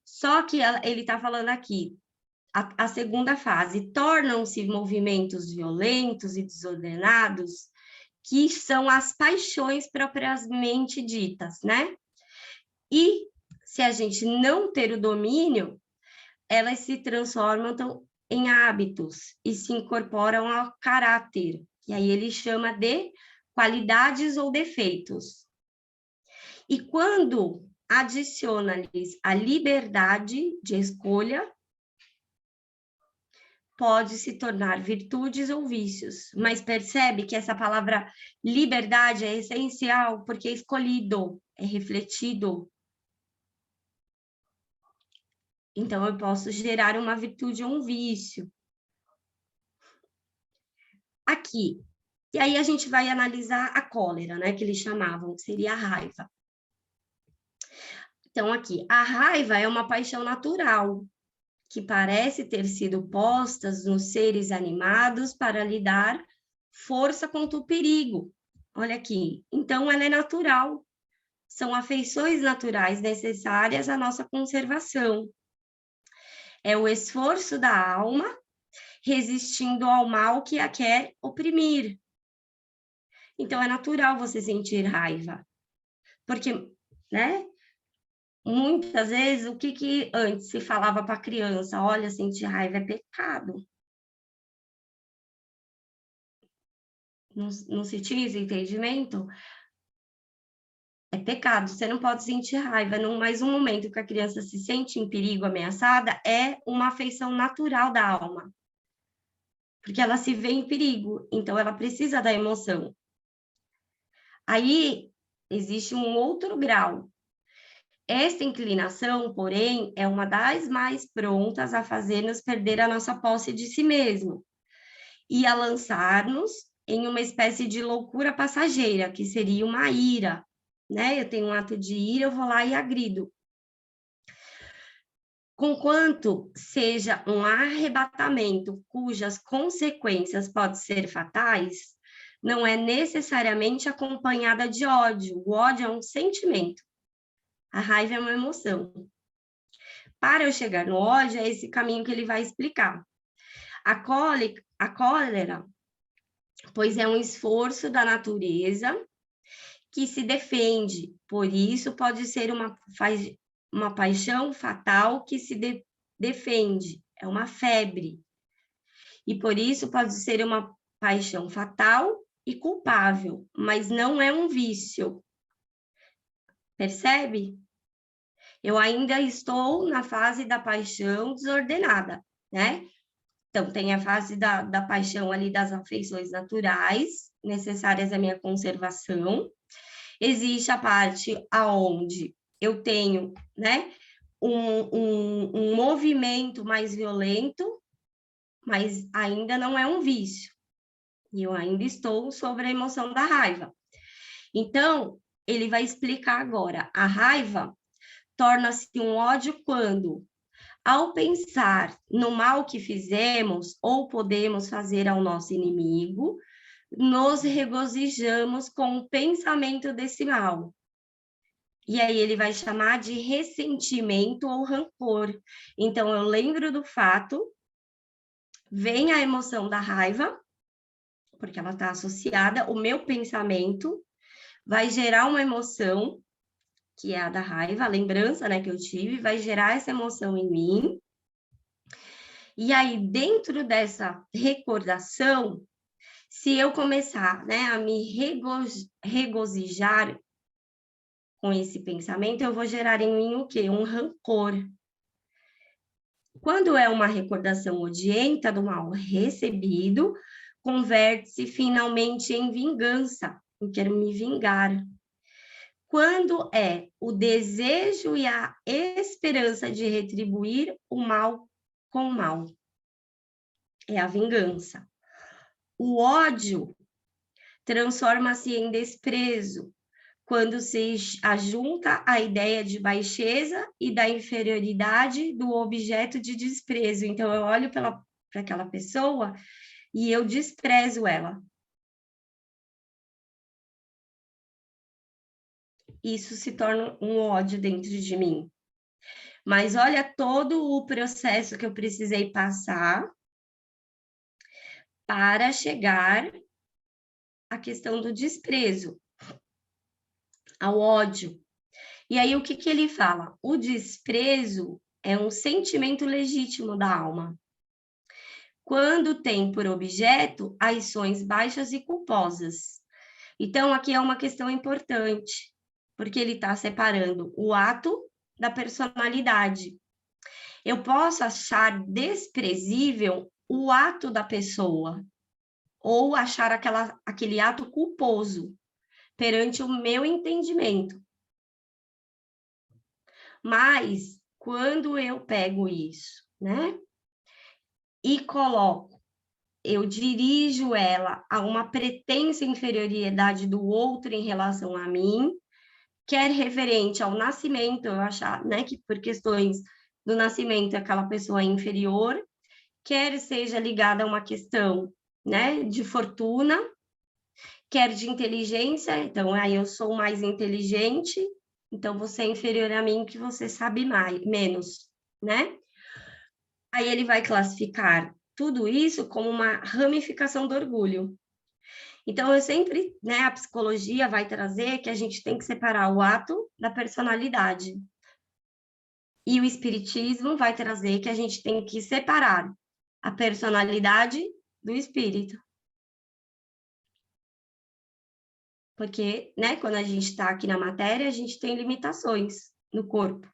Só que ele está falando aqui, a segunda fase, tornam-se movimentos violentos e desordenados, que são as paixões propriamente ditas, né? E se a gente não ter o domínio, elas se transformam em hábitos e se incorporam ao caráter. E aí ele chama de qualidades ou defeitos. E quando adiciona-lhes a liberdade de escolha, pode se tornar virtudes ou vícios. Mas percebe que essa palavra liberdade é essencial, porque é escolhido, é refletido. Então, eu posso gerar uma virtude ou um vício. Aqui. E aí a gente vai analisar a cólera, né, que eles chamavam, que seria a raiva. Então, aqui, a raiva é uma paixão natural, que parece ter sido postas nos seres animados para lhe dar força contra o perigo. Olha aqui. Então, ela é natural. São afeições naturais necessárias à nossa conservação. É o esforço da alma resistindo ao mal que a quer oprimir. Então, é natural você sentir raiva. Porque, né? Muitas vezes, o que antes se falava para a criança? Olha, sentir raiva é pecado. Não se tinha esse entendimento? É pecado, você não pode sentir raiva. Mas um momento que a criança se sente em perigo, ameaçada, é uma afeição natural da alma. Porque ela se vê em perigo, então ela precisa da emoção. Aí, existe um outro grau. Esta inclinação, porém, é uma das mais prontas a fazer-nos perder a nossa posse de si mesmo e a lançar-nos em uma espécie de loucura passageira, que seria uma ira, né? Eu tenho um ato de ira, eu vou lá e agrido. Conquanto seja um arrebatamento cujas consequências podem ser fatais, não é necessariamente acompanhada de ódio. O ódio é um sentimento. A raiva é uma emoção. Para eu chegar no ódio, é esse caminho que ele vai explicar. A cólera, pois é um esforço da natureza que se defende, por isso pode ser uma paixão fatal que se defende, é uma febre. E por isso pode ser uma paixão fatal e culpável, mas não é um vício. Percebe? Eu ainda estou na fase da paixão desordenada, né? Então, tem a fase da paixão ali das afeições naturais, necessárias à minha conservação. Existe a parte aonde eu tenho, né, um movimento mais violento, mas ainda não é um vício. E eu ainda estou sobre a emoção da raiva. Então, ele vai explicar agora. A raiva torna-se um ódio quando, ao pensar no mal que fizemos ou podemos fazer ao nosso inimigo, nos regozijamos com o pensamento desse mal. E aí ele vai chamar de ressentimento ou rancor. Então, eu lembro do fato, vem a emoção da raiva, porque ela está associada, o meu pensamento vai gerar uma emoção, que é a da raiva, a lembrança, né, que eu tive, vai gerar essa emoção em mim. E aí, dentro dessa recordação, se eu começar, né, a me regozijar com esse pensamento, eu vou gerar em mim o quê? Um rancor. Quando é uma recordação odienta do mal recebido, converte-se finalmente em vingança. Eu quero me vingar. Quando é o desejo e a esperança de retribuir o mal com o mal. É a vingança. O ódio transforma-se em desprezo, quando se ajunta a ideia de baixeza e da inferioridade do objeto de desprezo. Então, eu olho para aquela pessoa e eu desprezo ela. Isso se torna um ódio dentro de mim. Mas olha todo o processo que eu precisei passar para chegar à questão do desprezo, ao ódio. E aí, o que ele fala? O desprezo é um sentimento legítimo da alma, quando tem por objeto ações baixas e culposas. Então, aqui é uma questão importante, porque ele está separando o ato da personalidade. Eu posso achar desprezível o ato da pessoa, ou achar aquele ato culposo, perante o meu entendimento. Mas, quando eu pego isso, né, e coloco, eu dirijo ela a uma pretensa inferioridade do outro em relação a mim, quer referente ao nascimento, eu achar, né, que por questões do nascimento aquela pessoa é inferior, quer seja ligada a uma questão, né, de fortuna, quer de inteligência, então aí eu sou mais inteligente, então você é inferior a mim que você sabe menos, né? Aí ele vai classificar tudo isso como uma ramificação do orgulho. Então, eu sempre, né, a psicologia vai trazer que a gente tem que separar o ato da personalidade. E o espiritismo vai trazer que a gente tem que separar a personalidade do espírito. Porque, né, quando a gente está aqui na matéria, a gente tem limitações no corpo.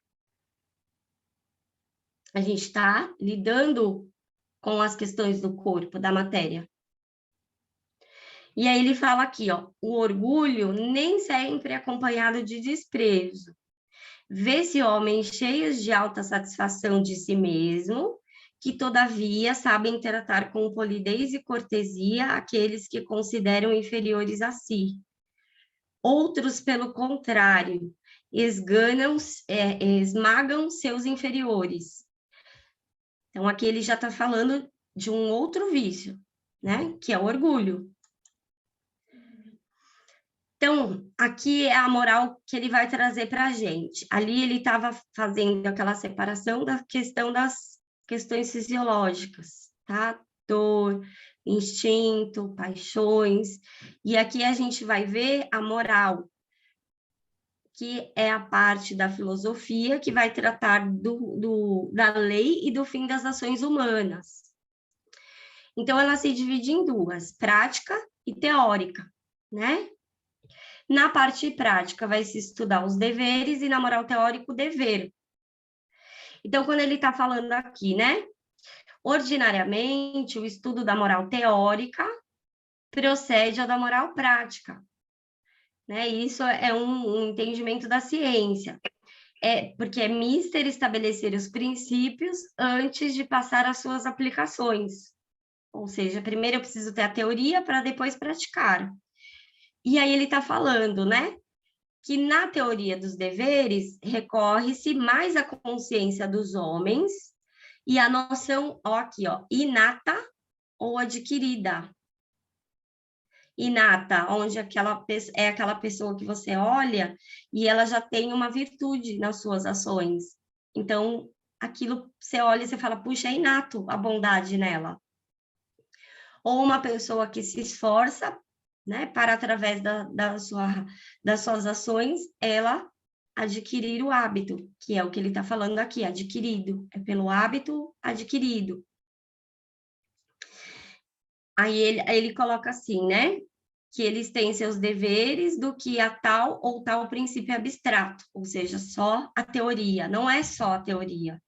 A gente está lidando com as questões do corpo, da matéria. E aí ele fala aqui, ó, o orgulho nem sempre é acompanhado de desprezo. Vê-se homens cheios de alta satisfação de si mesmo, que todavia sabem tratar com polidez e cortesia aqueles que consideram inferiores a si. Outros, pelo contrário, esmagam seus inferiores, Então, aqui ele já está falando de um outro vício, né? Que é o orgulho. Então, aqui é a moral que ele vai trazer para a gente. Ali ele estava fazendo aquela separação da questão das questões fisiológicas, tá? Dor, instinto, paixões. E aqui a gente vai ver a moral, que é a parte da filosofia que vai tratar da lei e do fim das ações humanas. Então, ela se divide em duas, prática e teórica, né? Na parte prática, vai se estudar os deveres e na moral teórica, o dever. Então, quando ele está falando aqui, né? Ordinariamente, o estudo da moral teórica procede ao da moral prática, né? Isso é um entendimento da ciência. Porque é mister estabelecer os princípios antes de passar às suas aplicações. Ou seja, primeiro eu preciso ter a teoria para depois praticar. E aí ele está falando, né? Que na teoria dos deveres recorre-se mais à consciência dos homens e à noção, ó, aqui, ó, inata ou adquirida. Inata, onde é aquela pessoa que você olha e ela já tem uma virtude nas suas ações. Então, aquilo você olha e você fala, puxa, é inato a bondade nela. Ou uma pessoa que se esforça, né, para através das suas ações, ela adquirir o hábito, que é o que ele está falando aqui, adquirido, é pelo hábito adquirido. Aí ele coloca assim, né, que eles têm seus deveres do que a tal ou tal princípio abstrato, ou seja, só a teoria, não é só a teoria.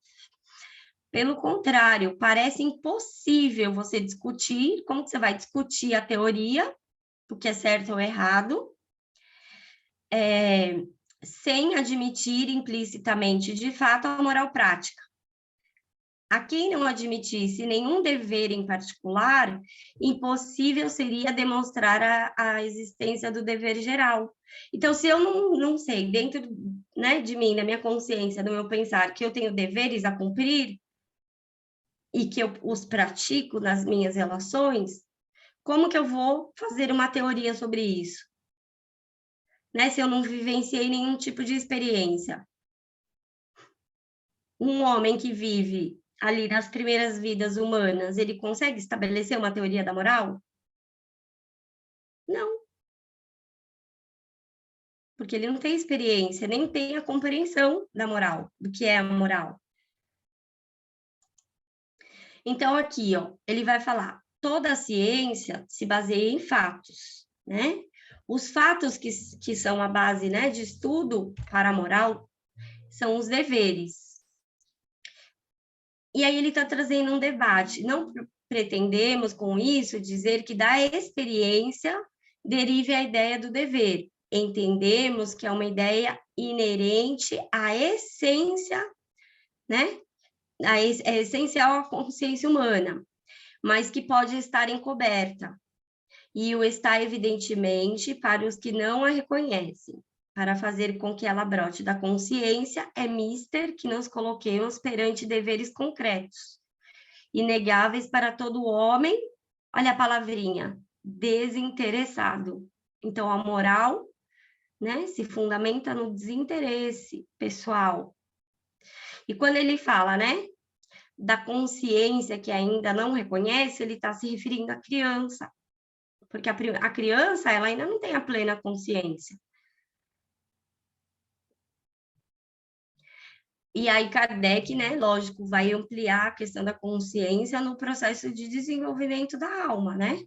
Pelo contrário, parece impossível você discutir, como que você vai discutir a teoria, o que é certo ou errado, sem admitir implicitamente, de fato, a moral prática. A quem não admitisse nenhum dever em particular, impossível seria demonstrar a existência do dever geral. Então, se eu não sei, dentro, né, de mim, da minha consciência, do meu pensar, que eu tenho deveres a cumprir e que eu os pratico nas minhas relações, como que eu vou fazer uma teoria sobre isso? Né, se eu não vivenciei nenhum tipo de experiência. Um homem que vive ali nas primeiras vidas humanas, ele consegue estabelecer uma teoria da moral? Não. Porque ele não tem experiência, nem tem a compreensão da moral, do que é a moral. Então, aqui, ó, ele vai falar, toda a ciência se baseia em fatos, né? Os fatos que são a base, né, de estudo para a moral são os deveres. E aí ele está trazendo um debate. Não pretendemos, com isso, dizer que da experiência derive a ideia do dever. Entendemos que é uma ideia inerente à essência, né? É essencial à consciência humana, mas que pode estar encoberta. E o está, evidentemente, para os que não a reconhecem. Para fazer com que ela brote da consciência, é mister que nos coloquemos perante deveres concretos, inegáveis para todo homem, olha a palavrinha, desinteressado. Então, a moral, né, se fundamenta no desinteresse pessoal. E quando ele fala, né, da consciência que ainda não reconhece, ele está se referindo à criança, porque a criança, ela ainda não tem a plena consciência. E aí Kardec, né, lógico, vai ampliar a questão da consciência no processo de desenvolvimento da alma, né?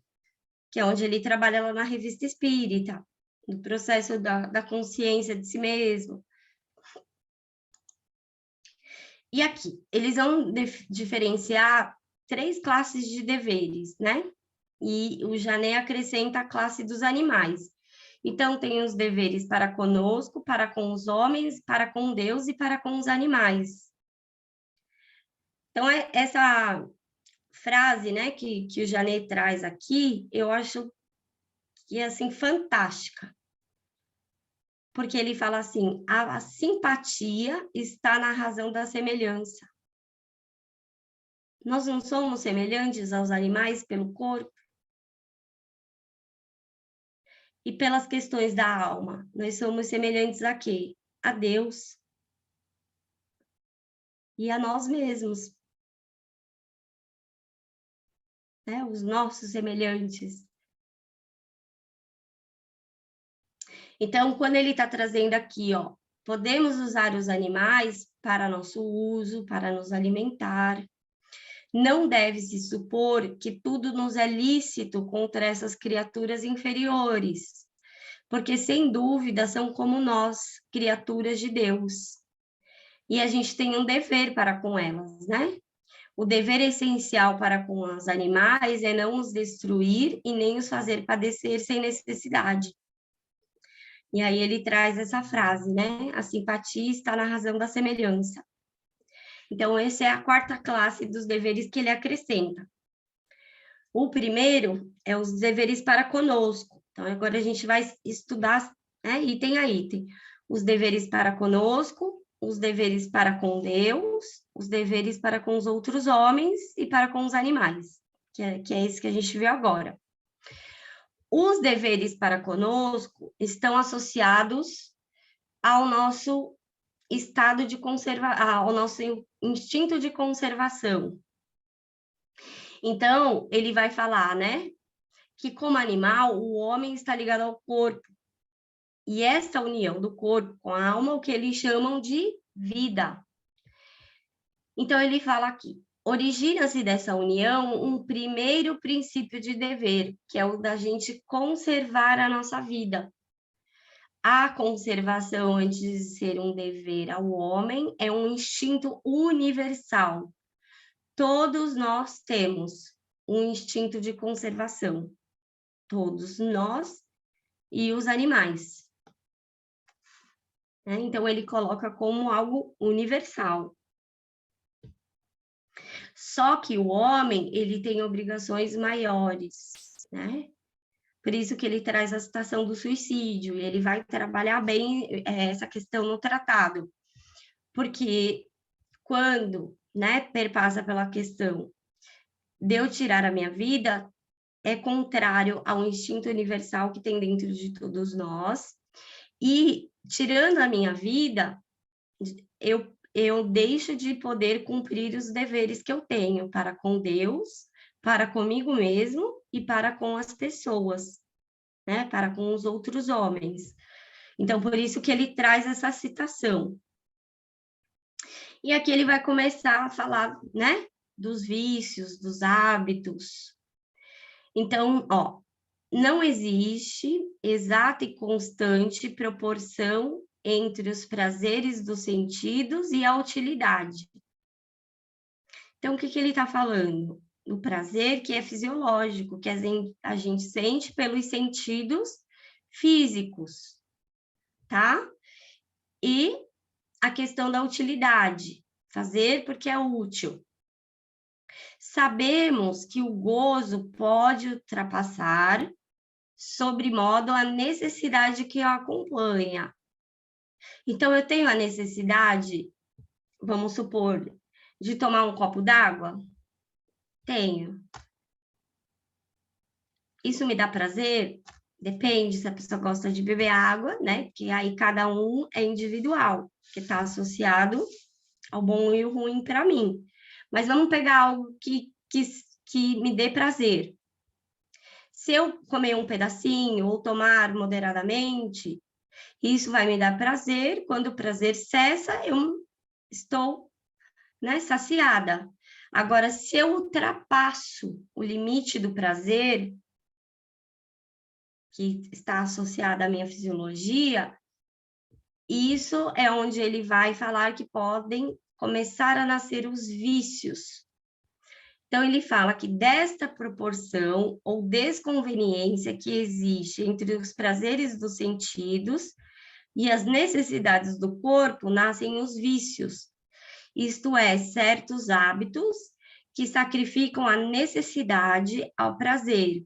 Que é onde ele trabalha lá na Revista Espírita, no processo da consciência de si mesmo. E aqui, eles vão diferenciar 3 classes de deveres, né? E o Janet acrescenta a classe dos animais. Então, tem os deveres para conosco, para com os homens, para com Deus e para com os animais. Então, essa frase, né, que o Janet traz aqui, eu acho que é, assim, fantástica. Porque ele fala assim, a simpatia está na razão da semelhança. Nós não somos semelhantes aos animais pelo corpo? E pelas questões da alma, nós somos semelhantes a quê? A Deus. E a nós mesmos. Né? Os nossos semelhantes. Então, quando ele está trazendo aqui, ó, podemos usar os animais para nosso uso, para nos alimentar. Não deve-se supor que tudo nos é lícito contra essas criaturas inferiores, porque, sem dúvida, são como nós, criaturas de Deus. E a gente tem um dever para com elas, né? O dever essencial para com os animais é não os destruir e nem os fazer padecer sem necessidade. E aí ele traz essa frase, né? A simpatia está na razão da semelhança. Então, essa é a quarta classe dos deveres que ele acrescenta. O primeiro é os deveres para conosco. Então, agora a gente vai estudar, né, item a item. Os deveres para conosco, os deveres para com Deus, os deveres para com os outros homens e para com os animais, que é esse que a gente viu agora. Os deveres para conosco estão associados ao nosso estado de ao nosso instinto de conservação. Então, ele vai falar, né, que como animal, o homem está ligado ao corpo. E esta união do corpo com a alma, o que eles chamam de vida. Então, ele fala aqui, origina-se dessa união um primeiro princípio de dever, que é o da gente conservar a nossa vida. A conservação, antes de ser um dever ao homem, é um instinto universal. Todos nós temos um instinto de conservação. Todos nós e os animais. Então, ele coloca como algo universal. Só que o homem, ele tem obrigações maiores, né? Por isso que ele traz a citação do suicídio, e ele vai trabalhar bem essa questão no tratado. Porque quando, né, perpassa pela questão de eu tirar a minha vida, é contrário ao instinto universal que tem dentro de todos nós, e tirando a minha vida, eu deixo de poder cumprir os deveres que eu tenho para com Deus, para comigo mesmo e para com as pessoas, né? Para com os outros homens. Então, por isso que ele traz essa citação. E aqui ele vai começar a falar, né, dos vícios, dos hábitos. Então, ó, não existe exata e constante proporção entre os prazeres dos sentidos e a utilidade. Então, o que ele está falando? O prazer que é fisiológico, que a gente sente pelos sentidos físicos, tá? E a questão da utilidade, fazer porque é útil. Sabemos que o gozo pode ultrapassar, sobremodo, a necessidade que o acompanha. Então, eu tenho a necessidade, vamos supor, de tomar um copo d'água? Tenho. Isso me dá prazer? Depende se a pessoa gosta de beber água, né? Porque aí cada um é individual, que está associado ao bom e ao ruim para mim. Mas vamos pegar algo que me dê prazer. Se eu comer um pedacinho ou tomar moderadamente, isso vai me dar prazer. Quando o prazer cessa, eu estou, né, saciada. Agora, se eu ultrapasso o limite do prazer, que está associado à minha fisiologia, isso é onde ele vai falar que podem começar a nascer os vícios. Então, ele fala que desta proporção ou desconveniência que existe entre os prazeres dos sentidos e as necessidades do corpo, nascem os vícios, isto é, certos hábitos que sacrificam a necessidade ao prazer,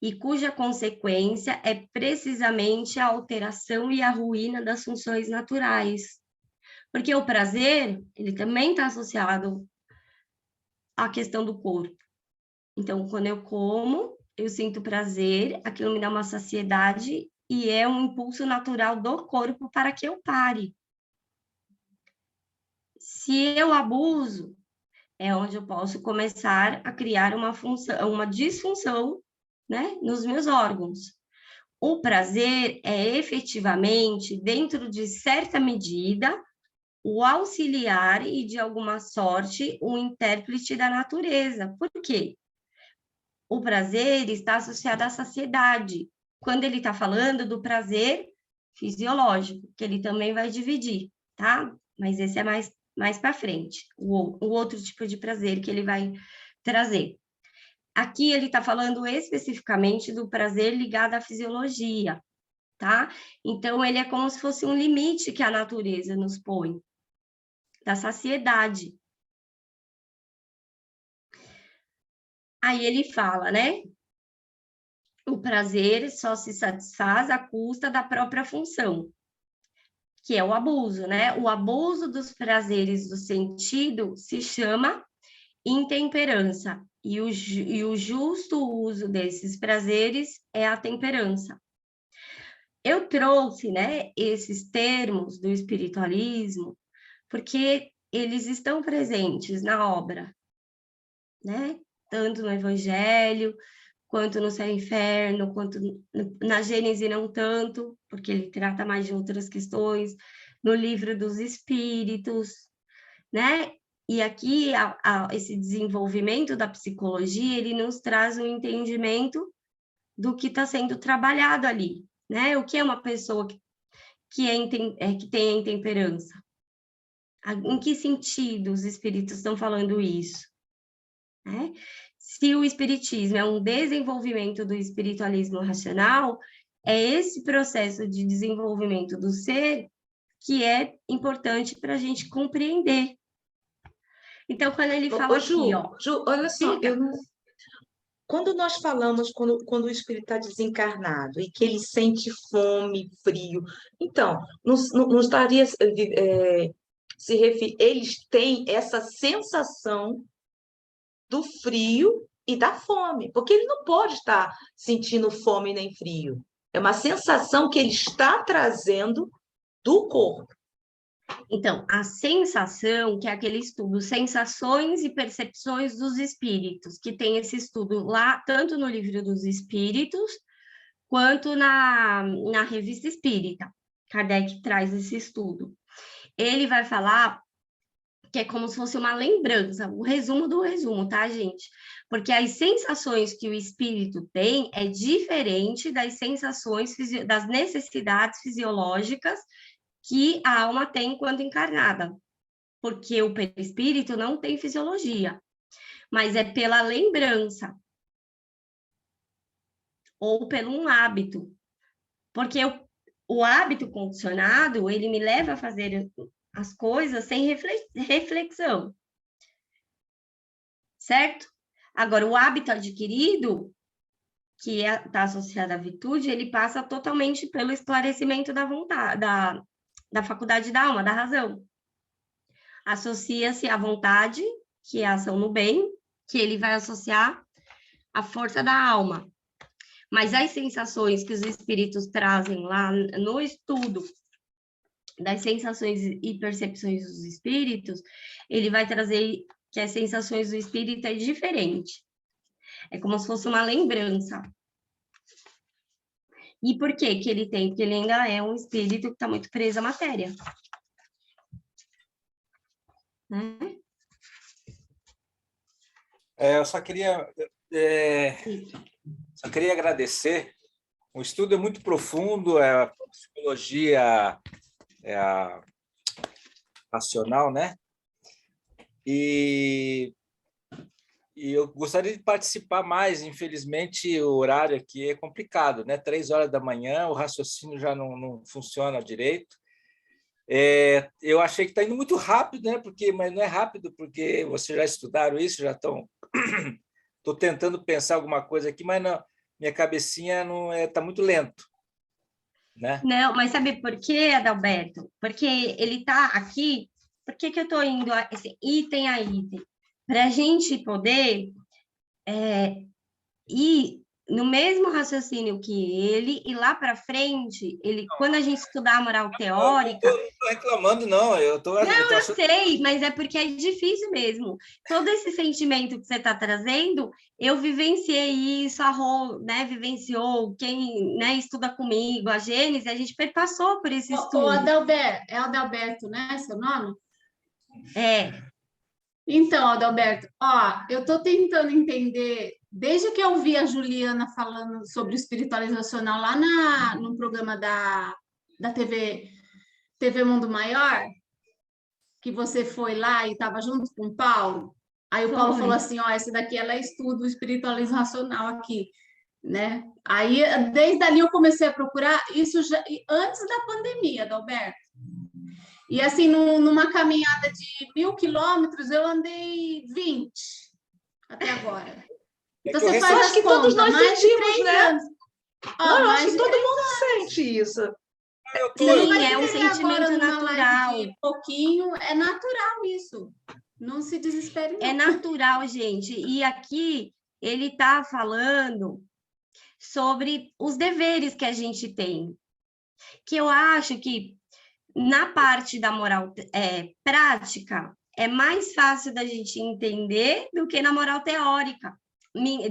e cuja consequência é precisamente a alteração e a ruína das funções naturais. Porque o prazer, ele também está associado a questão do corpo. Então, quando eu como, eu sinto prazer, aquilo me dá uma saciedade e é um impulso natural do corpo para que eu pare. Se eu abuso, é onde eu posso começar a criar uma disfunção, né, nos meus órgãos. O prazer é efetivamente, dentro de certa medida, o auxiliar e, de alguma sorte, o intérprete da natureza. Por quê? O prazer está associado à saciedade. Quando ele está falando do prazer fisiológico, que ele também vai dividir, tá? Mas esse é mais para frente, o outro tipo de prazer que ele vai trazer. Aqui ele está falando especificamente do prazer ligado à fisiologia, tá? Então, ele é como se fosse um limite que a natureza nos põe, da saciedade. Aí ele fala, né? O prazer só se satisfaz à custa da própria função, que é o abuso, né? O abuso dos prazeres do sentido se chama intemperança, e o justo uso desses prazeres é a temperança. Eu trouxe, né, esses termos do espiritualismo porque eles estão presentes na obra, né? Tanto no Evangelho, quanto no Céu e Inferno, quanto na Gênese não tanto, porque ele trata mais de outras questões, no Livro dos Espíritos, né? E aqui, esse desenvolvimento da psicologia, ele nos traz um entendimento do que está sendo trabalhado ali, né? O que é uma pessoa que tem a intemperança? Em que sentido os espíritos estão falando isso? Né? Se o espiritismo é um desenvolvimento do espiritualismo racional, é esse processo de desenvolvimento do ser que é importante para a gente compreender. Então, quando ele fala Ju, aqui, ó... Ju, olha só, quando nós falamos, quando o espírito está desencarnado e que ele sente fome, frio, então, não estaria eles têm essa sensação do frio e da fome, porque ele não pode estar sentindo fome nem frio. É uma sensação que ele está trazendo do corpo. Então, a sensação, que é aquele estudo Sensações e Percepções dos Espíritos, que tem esse estudo lá, tanto no Livro dos Espíritos, quanto na Revista Espírita. Kardec traz esse estudo. Ele vai falar que é como se fosse uma lembrança, o resumo do resumo, tá, gente? Porque as sensações que o espírito tem é diferente das sensações, das necessidades fisiológicas que a alma tem quando encarnada, porque o perispírito não tem fisiologia, mas é pela lembrança ou pelo um hábito, porque o hábito condicionado, ele me leva a fazer as coisas sem reflexão, certo? Agora, o hábito adquirido, que está associado à virtude, ele passa totalmente pelo esclarecimento da vontade, da faculdade da alma, da razão. Associa-se à vontade, que é a ação no bem, que ele vai associar à força da alma. Mas as sensações que os espíritos trazem lá no estudo das sensações e percepções dos espíritos, ele vai trazer que as sensações do espírito é diferente. É como se fosse uma lembrança. E por que que ele tem? Porque ele ainda é um espírito que está muito preso à matéria. Né? Eu só queria agradecer. O estudo é muito profundo, a psicologia racional, né? E eu gostaria de participar mais. Infelizmente, o horário aqui é complicado, né? 3 horas da manhã, o raciocínio já não funciona direito. Eu achei que está indo muito rápido, né? Mas não é rápido, porque vocês já estudaram isso, já estão... Estou tentando pensar alguma coisa aqui, mas não, minha cabecinha não está muito lento, né? Não, mas sabe por quê, Adalberto? Porque ele está aqui... Por que eu estou indo item a item? para a gente poder ir no mesmo raciocínio que ele, e lá para frente, quando a gente estudar a moral teórica... Não estou reclamando, não. Eu sei, mas é porque é difícil mesmo. Todo esse sentimento que você está trazendo, eu vivenciei isso, a Rô, né, vivenciou, quem, né, estuda comigo, a Gênesis, a gente perpassou por esse estudo. É Adalberto, né, seu nome? É. Então, Adalberto, eu estou tentando entender, desde que eu vi a Juliana falando sobre o espiritualizacional lá no programa da TV Mundo Maior, que você foi lá e estava junto com o Paulo, aí o Paulo falou assim, essa daqui ela estuda o espiritualizacional aqui, né? Aí, desde ali eu comecei a procurar isso já, antes da pandemia, Adalberto. E assim, numa caminhada de 1.000 quilômetros, eu andei 20 até agora. Então, você faz as contas, todos nós sentimos, né? Anos. Não, acho que todo mundo sente isso. Sim, é um sentimento natural. Pouquinho, é natural isso. Não se desespere, não. É natural, gente. E aqui ele está falando sobre os deveres que a gente tem. Que eu acho que na parte da moral prática, é mais fácil da gente entender do que na moral teórica.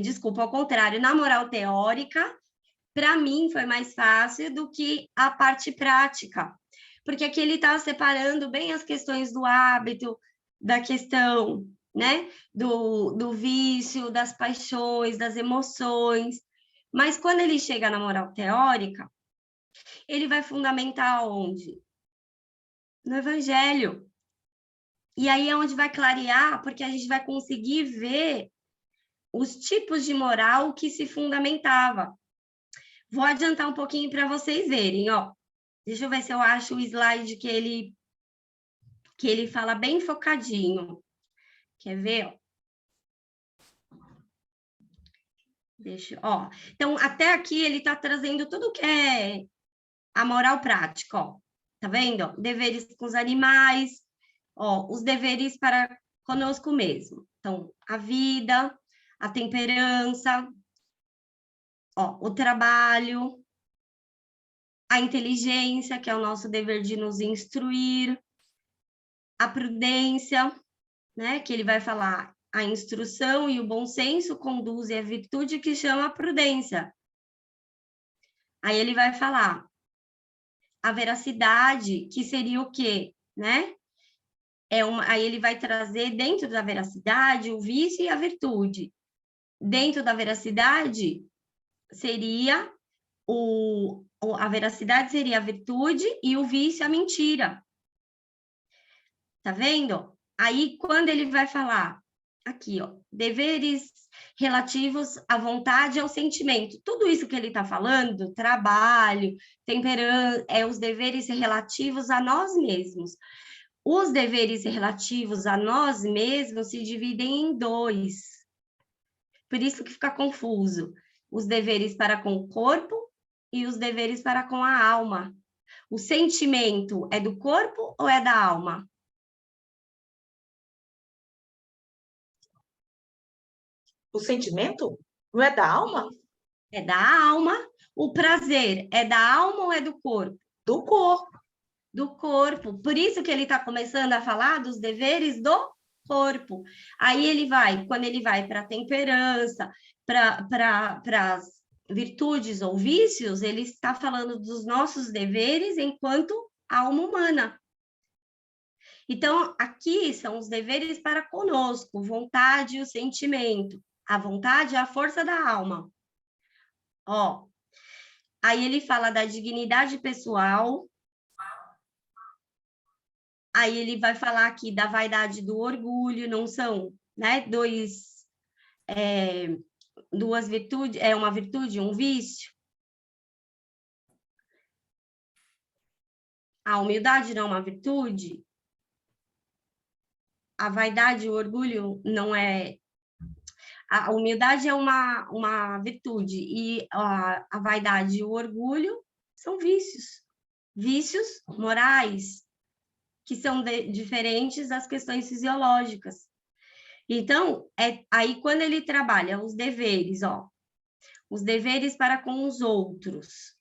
Desculpa, ao contrário, na moral teórica, para mim foi mais fácil do que a parte prática, porque aqui ele está separando bem as questões do hábito, da questão, né, do vício, das paixões, das emoções, mas quando ele chega na moral teórica, ele vai fundamentar onde? No Evangelho. E aí é onde vai clarear, porque a gente vai conseguir ver os tipos de moral que se fundamentava. Vou adiantar um pouquinho para vocês verem, ó. Deixa eu ver se eu acho o slide que ele fala bem focadinho. Quer ver? Então, até aqui ele está trazendo tudo que é a moral prática, ó. Tá vendo? Deveres com os animais, os deveres para conosco mesmo. Então, a vida, a temperança, o trabalho, a inteligência, que é o nosso dever de nos instruir, a prudência, né, que ele vai falar, a instrução e o bom senso conduzem à virtude que chama a prudência. Aí ele vai falar a veracidade, que seria o quê, né? Aí ele vai trazer dentro da veracidade o vício e a virtude. Dentro da veracidade seria a veracidade seria a virtude e o vício a mentira. Tá vendo? Aí, quando ele vai falar, aqui, deveres relativos à vontade e ao sentimento. Tudo isso que ele está falando, trabalho, temperança, os deveres relativos a nós mesmos. Os deveres relativos a nós mesmos se dividem em dois. Por isso que fica confuso. Os deveres para com o corpo e os deveres para com a alma. O sentimento é do corpo ou é da alma? O sentimento não é da alma? É da alma. O prazer é da alma ou é do corpo? Do corpo. Do corpo. Por isso que ele está começando a falar dos deveres do corpo. Aí quando ele vai para a temperança, para as virtudes ou vícios, ele está falando dos nossos deveres enquanto alma humana. Então, aqui são os deveres para conosco, vontade e o sentimento. A vontade é a força da alma. Aí ele fala da dignidade pessoal. Aí ele vai falar aqui da vaidade e do orgulho, não são, né, duas virtudes, uma virtude, um vício. A humildade não é uma virtude. A vaidade e o orgulho não é... A humildade é uma virtude e a vaidade e o orgulho são vícios. Vícios morais, que são diferentes das questões fisiológicas. Então, aí quando ele trabalha os deveres, ó, os deveres para com os outros,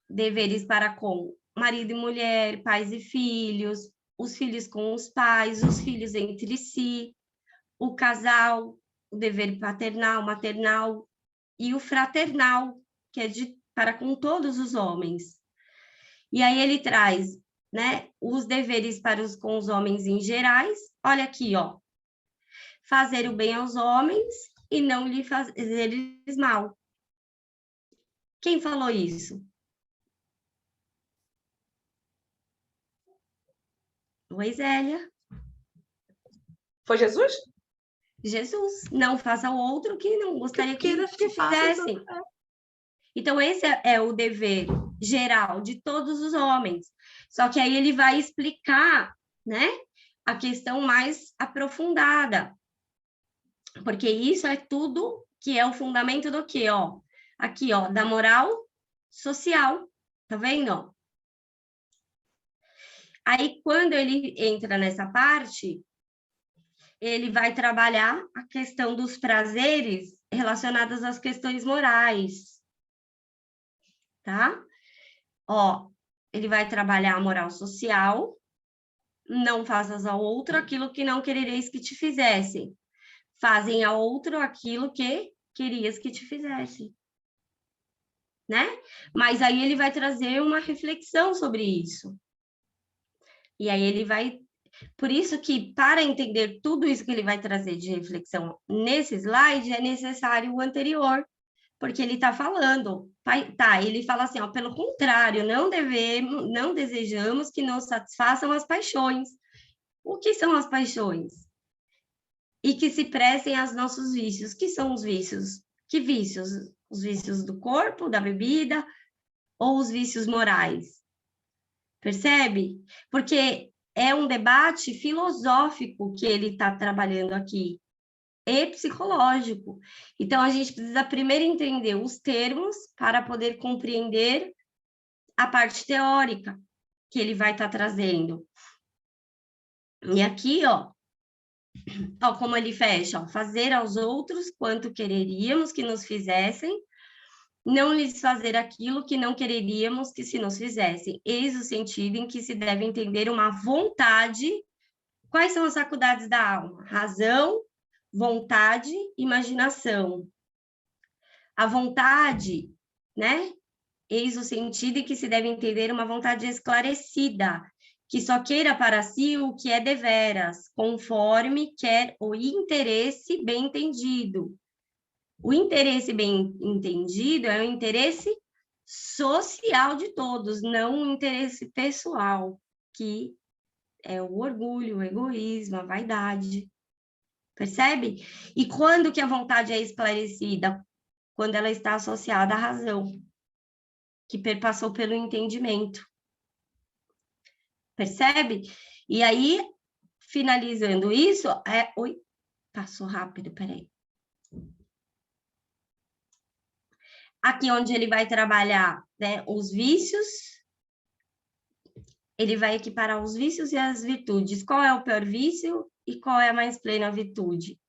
deveres para com marido e mulher, pais e filhos, os filhos com os pais, os filhos entre si, o casal, o dever paternal, maternal e o fraternal, que é para com todos os homens. E aí ele traz, né, os deveres com os homens em gerais. Olha aqui, ó. Fazer o bem aos homens e não lhe fazer eles mal. Quem falou isso? Oi, Zélia. Foi Jesus? Jesus. Não faça o outro que não gostaria que fizessem. Então, esse é o dever geral de todos os homens. Só que aí ele vai explicar, né, a questão mais aprofundada. Porque isso é tudo que é o fundamento do quê, ó? Aqui, ó, da moral social. Tá vendo, ó? Aí, quando ele entra nessa parte, ele vai trabalhar a questão dos prazeres relacionados às questões morais, tá? Ó, ele vai trabalhar a moral social, não faças ao outro aquilo que não querereis que te fizessem. Fazem ao outro aquilo que querias que te fizessem, né? Mas aí ele vai trazer uma reflexão sobre isso. E aí ele vai... Por isso que, para entender tudo isso que ele vai trazer de reflexão nesse slide, é necessário o anterior, porque ele está falando, tá, ele fala assim, ó, pelo contrário, não desejamos que nos satisfaçam as paixões. O que são as paixões? E que se prestem aos nossos vícios. Que são os vícios? Que vícios? Os vícios do corpo, da bebida, ou os vícios morais? Percebe? Porque é um debate filosófico que ele está trabalhando aqui, e psicológico. Então, a gente precisa primeiro entender os termos para poder compreender a parte teórica que ele vai estar trazendo. E aqui, ó como ele fecha, ó, fazer aos outros quanto quereríamos que nos fizessem, não lhes fazer aquilo que não quereríamos que se nos fizessem. Eis o sentido em que se deve entender uma vontade. Quais são as faculdades da alma? Razão, vontade, imaginação. A vontade, né? Eis o sentido em que se deve entender uma vontade esclarecida, que só queira para si o que é deveras, conforme quer o interesse bem entendido. O interesse bem entendido é o interesse social de todos, não o interesse pessoal, que é o orgulho, o egoísmo, a vaidade. Percebe? E quando que a vontade é esclarecida? Quando ela está associada à razão, que perpassou pelo entendimento. Percebe? E aí, finalizando isso, Oi, passou rápido, peraí. Aqui onde ele vai trabalhar, né, os vícios, ele vai equiparar os vícios e as virtudes. Qual é o pior vício e qual é a mais plena virtude?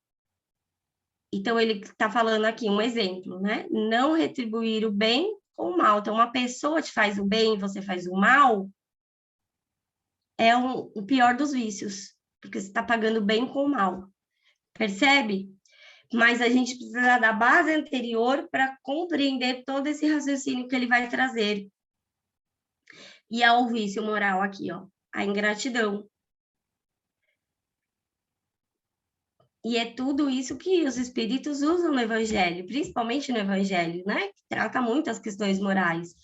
Então, ele está falando aqui um exemplo, né? Não retribuir o bem com o mal. Então, uma pessoa te faz o bem e você faz o mal, é o pior dos vícios, porque você está pagando bem com o mal. Percebe? Mas a gente precisa da base anterior para compreender todo esse raciocínio que ele vai trazer. E é o vício moral aqui, ó, a ingratidão. E é tudo isso que os espíritos usam no Evangelho, principalmente no Evangelho, né? Que trata muito as questões morais.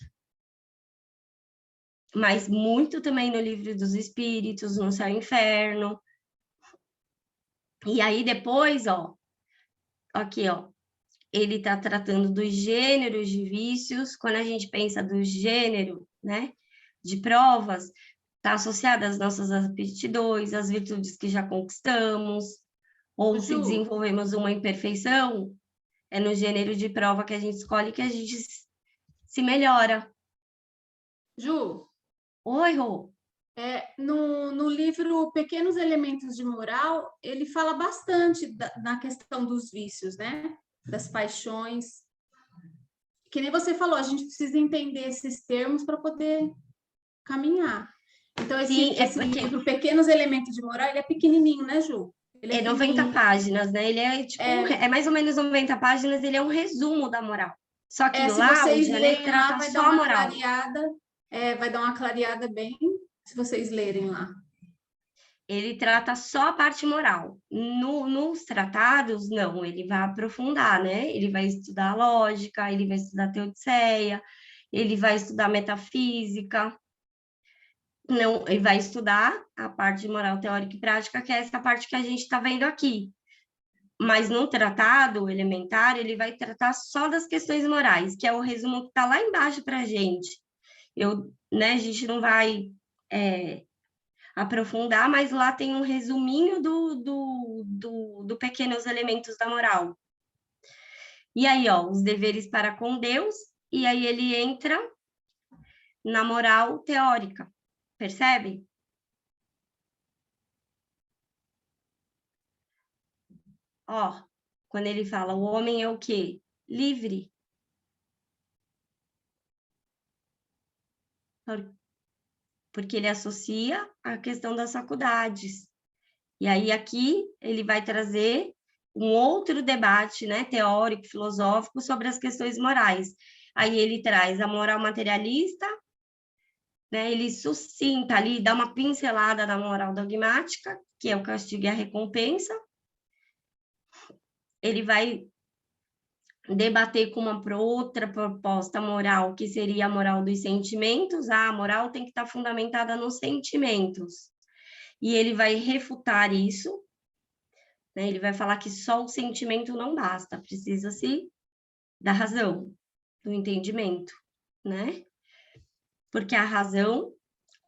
Mas muito também no Livro dos Espíritos, no Céu e Inferno. E aí depois, ó, aqui, ó, ele está tratando dos gêneros de vícios. Quando a gente pensa do gênero, né, de provas, está associada às nossas aptidões, às virtudes que já conquistamos, ou se desenvolvemos uma imperfeição, é no gênero de prova que a gente escolhe que a gente se melhora. Ju? Oi, Rô. No livro Pequenos Elementos de Moral, ele fala bastante na questão dos vícios, né? Das paixões. Que nem você falou, a gente precisa entender esses termos para poder caminhar. Então, esse livro Pequenos Elementos de Moral, ele é pequenininho, né, Ju? Ele é 90 páginas, né? Ele é mais ou menos 90 páginas, ele é um resumo da moral. Só que lá, o Janet trata só a moral. Vai dar uma clareada bem, se vocês lerem lá. Ele trata só a parte moral. Nos tratados, não, ele vai aprofundar, né? Ele vai estudar a lógica, ele vai estudar a teodiceia, ele vai estudar metafísica. Não, ele vai estudar a parte de moral teórica e prática, que é essa parte que a gente está vendo aqui. Mas no tratado elementar, ele vai tratar só das questões morais, que é o resumo que está lá embaixo para a gente. A gente não vai aprofundar, mas lá tem um resuminho do pequenos elementos da moral. E aí, ó, os deveres para com Deus, e aí ele entra na moral teórica. Percebe? Ó, quando ele fala, o homem é o quê? Livre. Porque ele associa a questão das faculdades. E aí aqui ele vai trazer um outro debate, né, teórico, filosófico, sobre as questões morais. Aí ele traz a moral materialista, né, ele sucinta ali, dá uma pincelada na moral dogmática, que é o castigo e a recompensa. Ele vai debater com uma outra proposta moral, que seria a moral dos sentimentos. A moral tem que estar fundamentada nos sentimentos. E ele vai refutar isso, né? Ele vai falar que só o sentimento não basta, precisa-se da razão, do entendimento, né? Porque a razão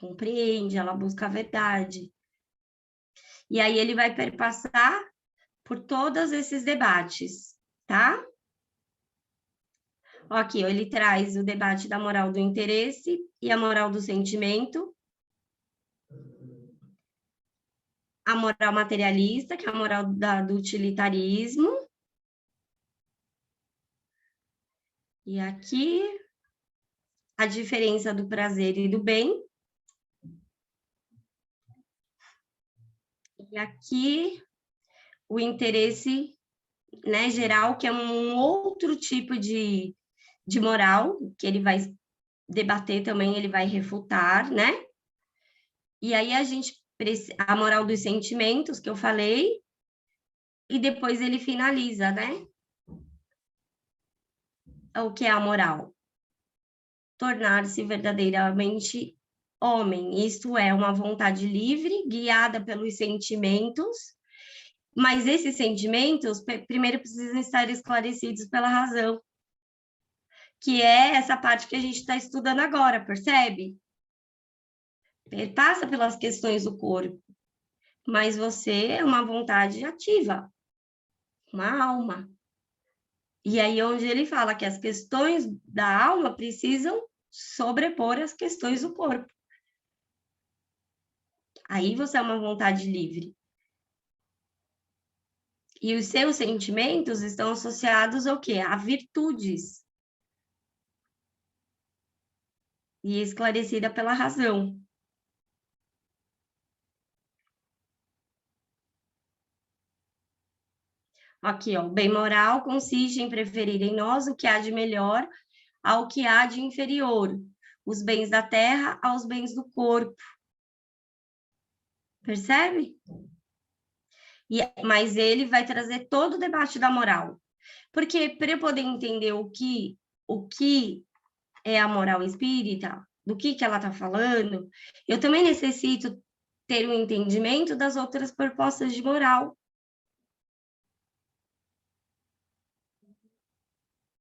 compreende, ela busca a verdade. E aí ele vai perpassar por todos esses debates, tá? Aqui, ó, ele traz o debate da moral do interesse e a moral do sentimento, a moral materialista, que é a moral do utilitarismo, e aqui a diferença do prazer e do bem, e aqui o interesse, né, geral, que é um outro tipo de moral, que ele vai debater também, ele vai refutar, né? E aí a moral dos sentimentos, que eu falei, e depois ele finaliza, né? O que é a moral? Tornar-se verdadeiramente homem. Isto é uma vontade livre, guiada pelos sentimentos, mas esses sentimentos, primeiro, precisam estar esclarecidos pela razão, que é essa parte que a gente está estudando agora, percebe? Passa pelas questões do corpo, mas você é uma vontade ativa, uma alma. E aí onde ele fala que as questões da alma precisam sobrepor as questões do corpo. Aí você é uma vontade livre. E os seus sentimentos estão associados ao quê? A virtudes. E esclarecida pela razão. Aqui, ó, o bem moral consiste em preferir em nós o que há de melhor ao que há de inferior, os bens da terra aos bens do corpo. Percebe? Mas ele vai trazer todo o debate da moral. Porque para eu poder entender o que é a moral espírita, do que ela está falando, eu também necessito ter um entendimento das outras propostas de moral.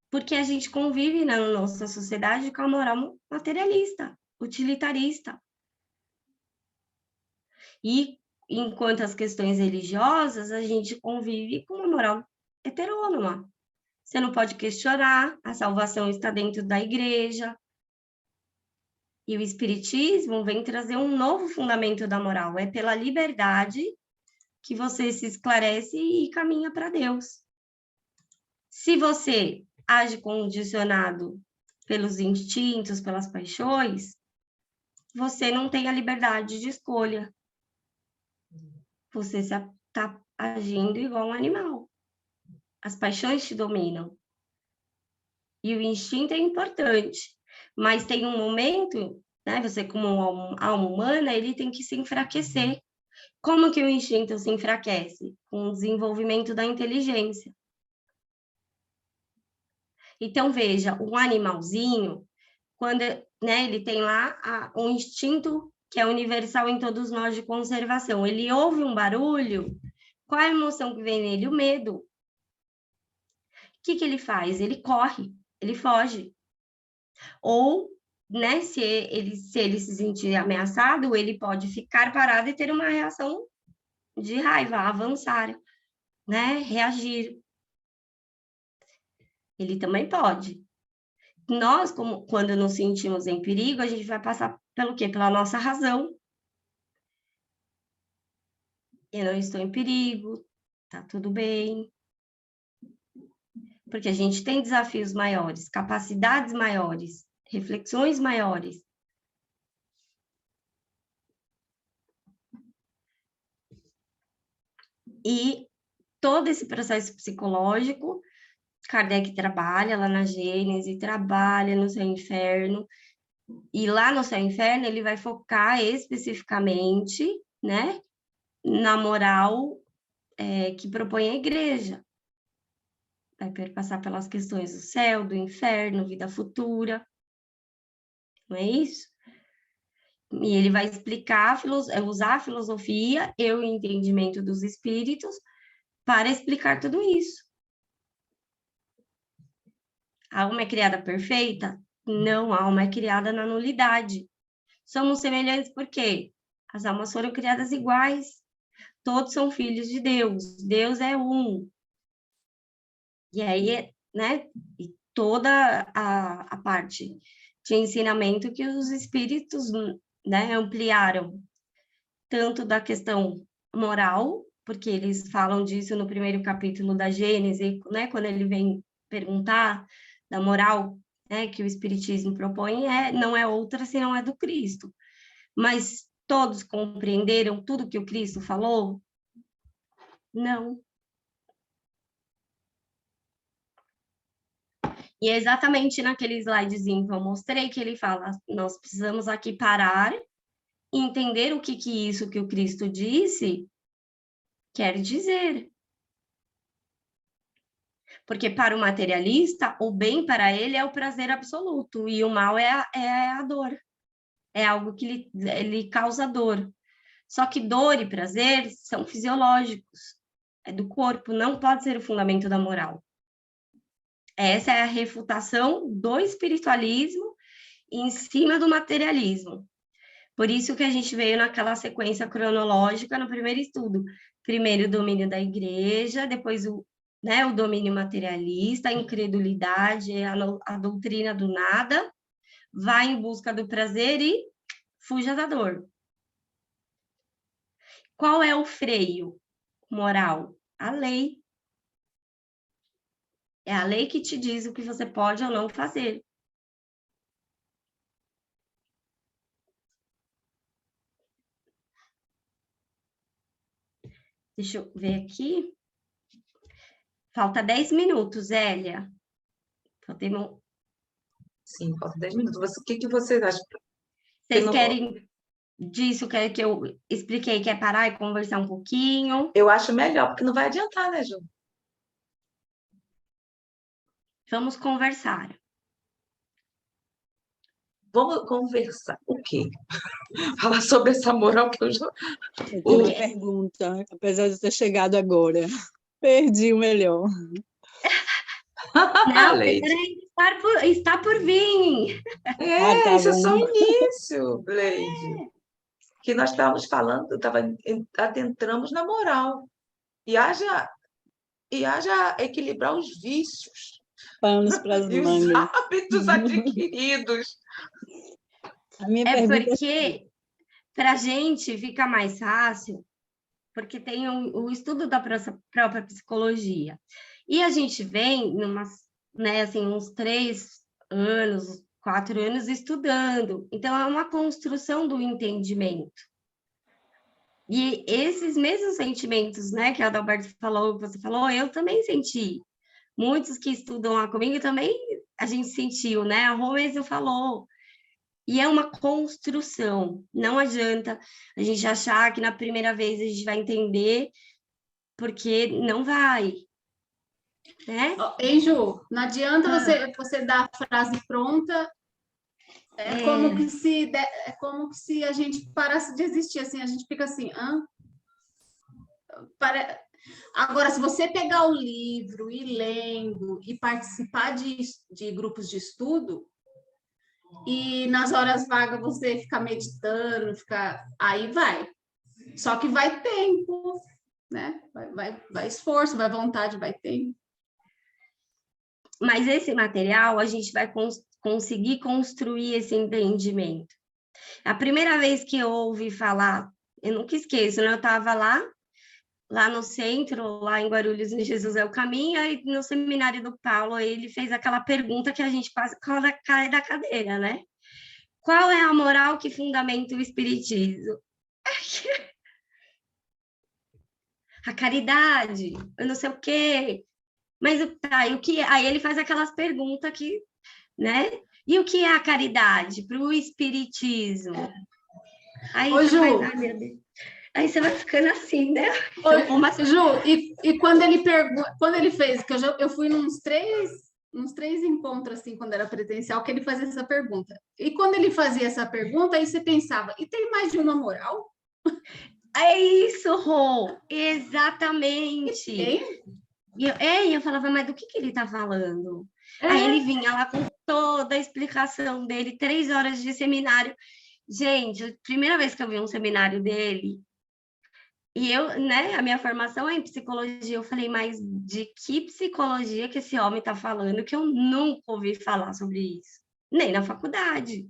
Porque a gente convive na nossa sociedade com a moral materialista, utilitarista. E, enquanto as questões religiosas, a gente convive com uma moral heterônoma. Você não pode questionar, a salvação está dentro da igreja. E o Espiritismo vem trazer um novo fundamento da moral. É pela liberdade que você se esclarece e caminha para Deus. Se você age condicionado pelos instintos, pelas paixões, você não tem a liberdade de escolha. Você está agindo igual um animal. As paixões te dominam. E o instinto é importante. Mas tem um momento, né? Você, como alma humana, ele tem que se enfraquecer. Como que o instinto se enfraquece? Com o desenvolvimento da inteligência. Então, veja, um animalzinho, quando, né, ele tem lá um instinto que é universal em todos nós de conservação. Ele ouve um barulho, qual é a emoção que vem nele? O medo. O que ele faz? Ele corre, ele foge. Ou, né, se ele se sentir ameaçado, ele pode ficar parado e ter uma reação de raiva, avançar, né, reagir. Ele também pode. Nós, quando nos sentimos em perigo, a gente vai passar pelo quê? Pela nossa razão. Eu não estou em perigo, tá tudo bem. Porque a gente tem desafios maiores, capacidades maiores, reflexões maiores. E todo esse processo psicológico, Kardec trabalha lá na Gênese, trabalha no Céu e Inferno, e lá no Céu e Inferno ele vai focar especificamente, né, na moral que propõe a Igreja. Vai perpassar pelas questões do céu, do inferno, vida futura, não é isso? E ele vai explicar, usar a filosofia e o entendimento dos espíritos para explicar tudo isso. A alma é criada perfeita? Não, a alma é criada na nulidade. Somos semelhantes por quê? As almas foram criadas iguais. Todos são filhos de Deus. Deus é um. E aí, né? E toda a parte de ensinamento que os espíritos, né, ampliaram, tanto da questão moral, porque eles falam disso no primeiro capítulo da Gênese, né, quando ele vem perguntar da moral, né, que o Espiritismo propõe, não é outra senão a do Cristo. Mas todos compreenderam tudo que o Cristo falou? Não. E é exatamente naquele slidezinho que eu mostrei que ele fala, nós precisamos aqui parar e entender o que isso que o Cristo disse quer dizer. Porque para o materialista, o bem para ele é o prazer absoluto, e o mal é a dor. É algo que lhe causa dor. Só que dor e prazer são fisiológicos. É do corpo, não pode ser o fundamento da moral. Essa é a refutação do espiritualismo em cima do materialismo. Por isso que a gente veio naquela sequência cronológica no primeiro estudo. Primeiro o domínio da igreja, depois o domínio materialista, a incredulidade, a doutrina do nada, vai em busca do prazer e fuja da dor. Qual é o freio moral? A lei. É a lei que te diz o que você pode ou não fazer. Deixa eu ver aqui. Falta 10 minutos, Hélia. Sim, falta 10 minutos. O que vocês acham? Vocês querem disso que eu expliquei, quer parar e conversar um pouquinho? Eu acho melhor, porque não vai adiantar, né, Ju? Vamos conversar. Vamos conversar. O quê? Falar sobre essa moral que eu já... Uma pergunta, apesar de ter chegado agora. Perdi o melhor. Não, está por vir. Isso é só o início, Leide. Que nós estávamos falando, adentramos na moral. E haja equilibrar os vícios Panos para as e os hábitos adquiridos. Porque para a gente fica mais fácil, porque tem o estudo da própria psicologia. E a gente vem né, assim, uns 3 anos, 4 anos estudando. Então, é uma construção do entendimento. E esses mesmos sentimentos, né, que a Adalberto falou, que você falou, eu também senti. Muitos que estudam lá comigo também a gente sentiu, né? A Rô mesmo falou. E é uma construção. Não adianta a gente achar que na primeira vez a gente vai entender, porque não vai. Né? Ei, Ju, não adianta você dar a frase pronta. É como se a gente parasse de existir, assim, a gente fica assim, Agora, se você pegar o livro e lendo e participar de grupos de estudo, e nas horas vagas você ficar meditando, aí vai. Só que vai tempo, né? Vai esforço, vai vontade, vai tempo. Mas esse material, a gente vai conseguir construir esse entendimento. A primeira vez que eu ouvi falar, eu nunca esqueço, né? Eu estava lá no centro, lá em Guarulhos, em Jesus é o Caminho, aí no seminário do Paulo, ele fez aquela pergunta que a gente quase cai da cadeira, né? Qual é a moral que fundamenta o espiritismo? A caridade, eu não sei o quê. Mas tá, e o que? Aí ele faz aquelas perguntas que, né? E o que é a caridade para o espiritismo? Aí Ô, Ju, aí você vai ficando assim, né? Ô, Ju, e quando ele fez, que eu fui nos três encontros, assim, quando era presencial, que ele fazia essa pergunta. E quando ele fazia essa pergunta, aí você pensava, e tem mais de uma moral? É isso, Rô, exatamente. E eu falava, mas do que ele está falando? Aí ele vinha lá com toda a explicação dele, 3 horas de seminário. Gente, a primeira vez que eu vi um seminário dele, e eu, né, a minha formação é em psicologia, eu falei, mas de que psicologia que esse homem está falando, que eu nunca ouvi falar sobre isso? Nem na faculdade.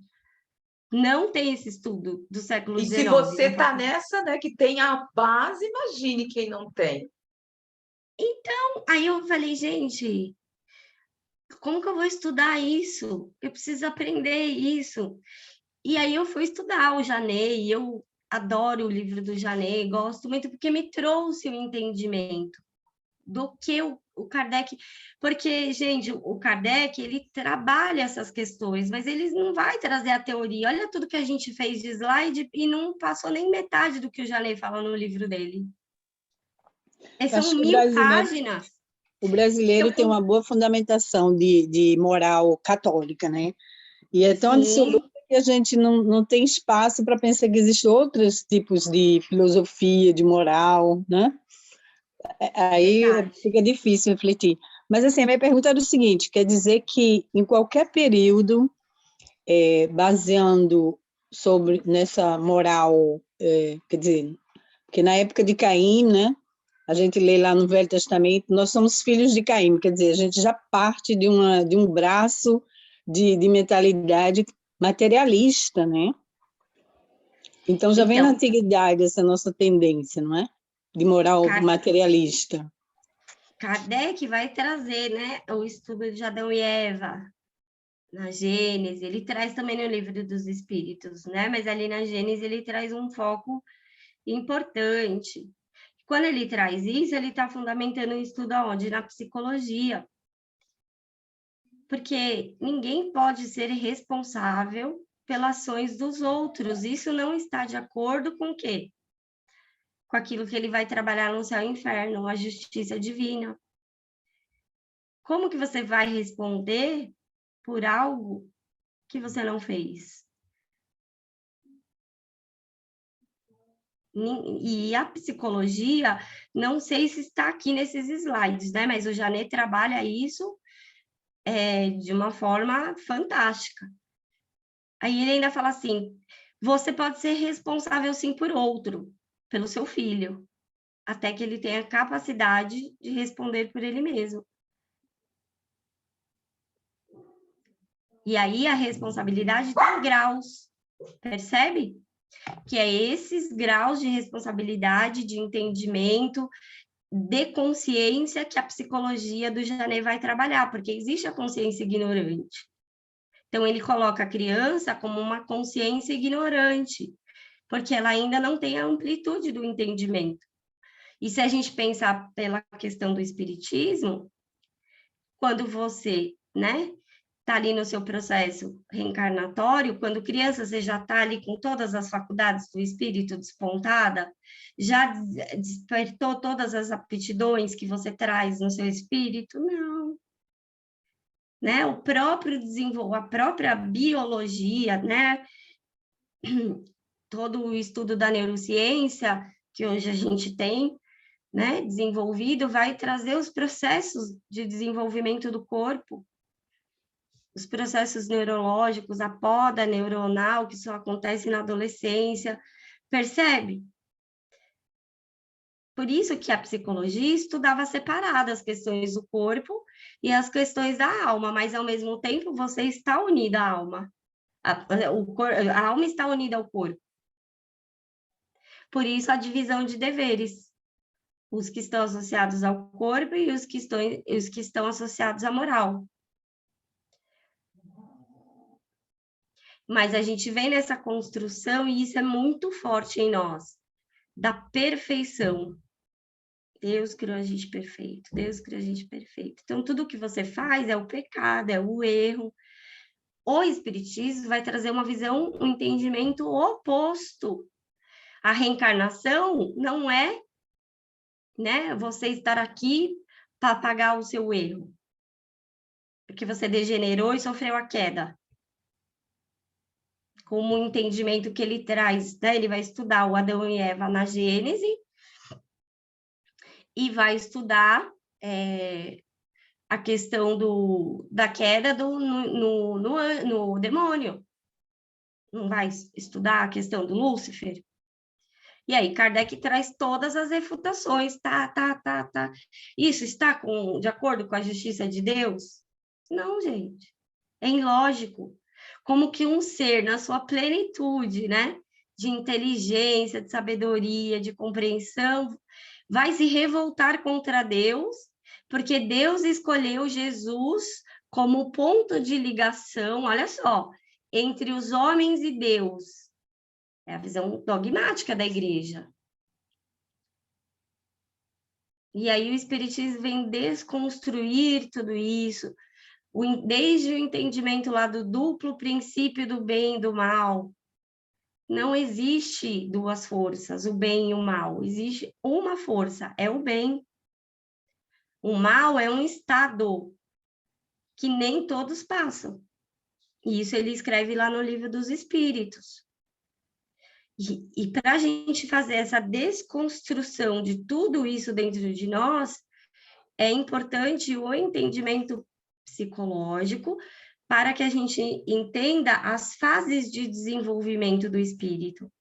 Não tem esse estudo do século XIX. E se você está nessa, né, que tem a base, imagine quem não tem. Então, aí eu falei, gente, como que eu vou estudar isso? Eu preciso aprender isso. E aí eu fui estudar o Janet, e eu adoro o livro do Janet, gosto muito, porque me trouxe o entendimento do que o Kardec... Porque, gente, o Kardec, ele trabalha essas questões, mas ele não vai trazer a teoria. Olha tudo que a gente fez de slide e não passou nem metade do que o Janet fala no livro dele. São 1000 páginas. O brasileiro tem uma boa fundamentação de moral católica, né? E é tão absoluta que a gente não tem espaço para pensar que existem outros tipos de filosofia, de moral, né? Aí fica difícil refletir. Mas, assim, a minha pergunta era o seguinte, quer dizer que em qualquer período, baseando nessa moral, quer dizer, porque na época de Caim, né? A gente lê lá no Velho Testamento, nós somos filhos de Caim, quer dizer, a gente já parte de um braço de mentalidade materialista, né? Então, já vem na antiguidade essa nossa tendência, não é? De moral materialista. Kardec vai trazer, né, o estudo de Adão e Eva, na Gênesis, ele traz também no Livro dos Espíritos, né? Mas ali na Gênesis ele traz um foco importante. Quando ele traz isso, ele está fundamentando o estudo aonde? Na psicologia. Porque ninguém pode ser responsável pelas ações dos outros. Isso não está de acordo com o quê? Com aquilo que ele vai trabalhar no céu e inferno, a justiça divina. Como que você vai responder por algo que você não fez? E a psicologia, não sei se está aqui nesses slides, né? Mas o Janet trabalha isso de uma forma fantástica. Aí ele ainda fala assim, você pode ser responsável sim por outro, pelo seu filho, até que ele tenha capacidade de responder por ele mesmo. E aí a responsabilidade tem graus. Percebe? Que é esses graus de responsabilidade, de entendimento, de consciência que a psicologia do Janet vai trabalhar, porque existe a consciência ignorante. Então, ele coloca a criança como uma consciência ignorante, porque ela ainda não tem a amplitude do entendimento. E se a gente pensar pela questão do espiritismo, quando você, né, está ali no seu processo reencarnatório, quando criança, você já está ali com todas as faculdades do espírito despontada, já despertou todas as aptidões que você traz no seu espírito? Não. Né? O próprio a própria biologia, né? Todo o estudo da neurociência que hoje a gente tem, né, desenvolvido, vai trazer os processos de desenvolvimento do corpo, os processos neurológicos, a poda neuronal, que só acontece na adolescência, percebe? Por isso que a psicologia estudava separado as questões do corpo e as questões da alma, mas, ao mesmo tempo, você está unida à alma. A alma está unida ao corpo. Por isso, a divisão de deveres. Os que estão associados ao corpo e os que estão associados à moral. Mas a gente vem nessa construção, e isso é muito forte em nós, da perfeição. Deus criou a gente perfeito, Deus criou a gente perfeito. Então, tudo que você faz é o pecado, é o erro. O Espiritismo vai trazer uma visão, um entendimento oposto. A reencarnação não é, né, você estar aqui para pagar o seu erro, porque você degenerou e sofreu a queda. Como o entendimento que ele traz, né? Ele vai estudar o Adão e Eva na Gênese e vai estudar a questão da queda no demônio. Não vai estudar a questão do Lúcifer? E aí, Kardec traz todas as refutações. Isso está de acordo com a justiça de Deus? Não, gente. É ilógico. Como que um ser, na sua plenitude, né, de inteligência, de sabedoria, de compreensão, vai se revoltar contra Deus, porque Deus escolheu Jesus como ponto de ligação, olha só, entre os homens e Deus. É a visão dogmática da igreja. E aí o Espiritismo vem desconstruir tudo isso, desde o entendimento lá do duplo princípio do bem e do mal. Não existe duas forças, o bem e o mal. Existe uma força, é o bem. O mal é um estado que nem todos passam. E isso ele escreve lá no Livro dos Espíritos. E para a gente fazer essa desconstrução de tudo isso dentro de nós, é importante o entendimento psicológico para que a gente entenda as fases de desenvolvimento do espírito.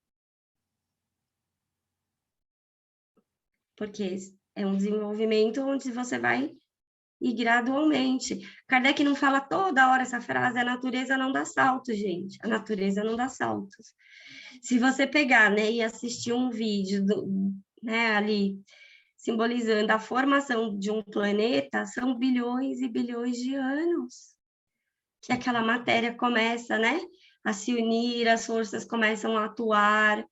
Porque é um desenvolvimento onde você vai ir gradualmente. Kardec não fala toda hora essa frase, a natureza não dá saltos, gente. A natureza não dá saltos. Se você pegar, né, e assistir um vídeo, né, ali, simbolizando a formação de um planeta, são bilhões e bilhões de anos que aquela matéria começa, né, a se unir, as forças começam a atuar,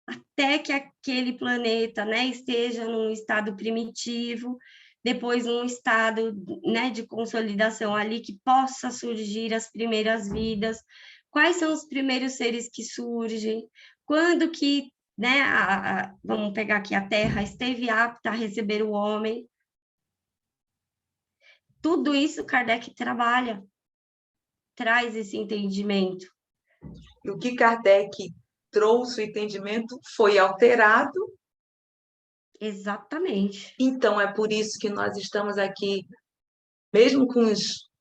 até que aquele planeta, né, esteja num estado primitivo, depois num estado, né, de consolidação ali, que possa surgir as primeiras vidas. Quais são os primeiros seres que surgem? Quando que, né, vamos pegar aqui, a Terra esteve apta a receber o homem? Tudo isso Kardec trabalha, traz esse entendimento. E o que Kardec trouxe o entendimento foi alterado. Exatamente. Então, é por isso que nós estamos aqui, mesmo com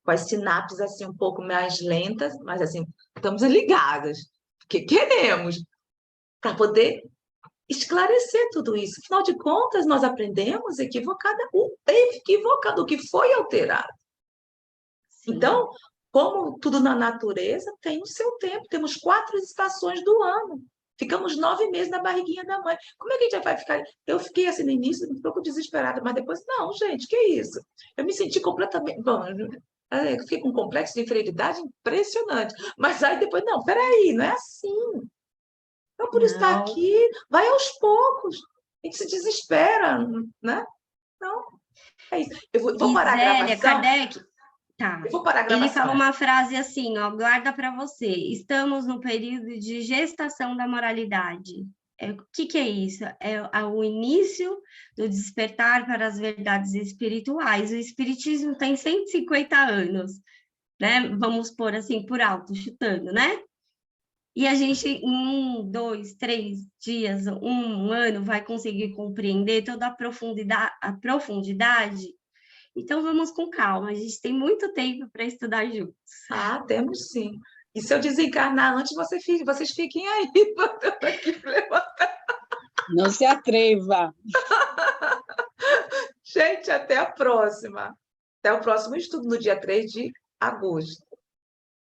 as sinapses assim, um pouco mais lentas, mas assim, estamos ligadas, porque queremos, para poder esclarecer tudo isso. Afinal de contas, nós aprendemos o que foi alterado. Sim. Então, como tudo na natureza, tem o seu tempo. Temos 4 estações do ano. Ficamos 9 meses na barriguinha da mãe. Como é que a gente vai ficar? Eu fiquei assim no início, um pouco desesperada, mas depois, não, gente, que isso? Eu me senti completamente. Bom, eu fiquei com um complexo de inferioridade impressionante. Mas aí depois, não, peraí, não é assim. Então, por estar aqui, vai aos poucos. A gente se desespera, né? Então, é isso. Eu vou parar a gravação. Kardec, tá. Eu vou parar a gravação. Ele fala uma frase assim, ó, guarda para você. Estamos no período de gestação da moralidade. O que é isso? É o início do despertar para as verdades espirituais. O espiritismo tem 150 anos, né? Vamos pôr assim, por alto, chutando, né? E a gente, em 1, 2, 3 dias, um ano, vai conseguir compreender toda a profundidade. Então, vamos com calma. A gente tem muito tempo para estudar juntos. Ah, temos sim. E se eu desencarnar antes, vocês fiquem aí. Não se atreva. Gente, até a próxima. Até o próximo estudo, no dia 3 de agosto.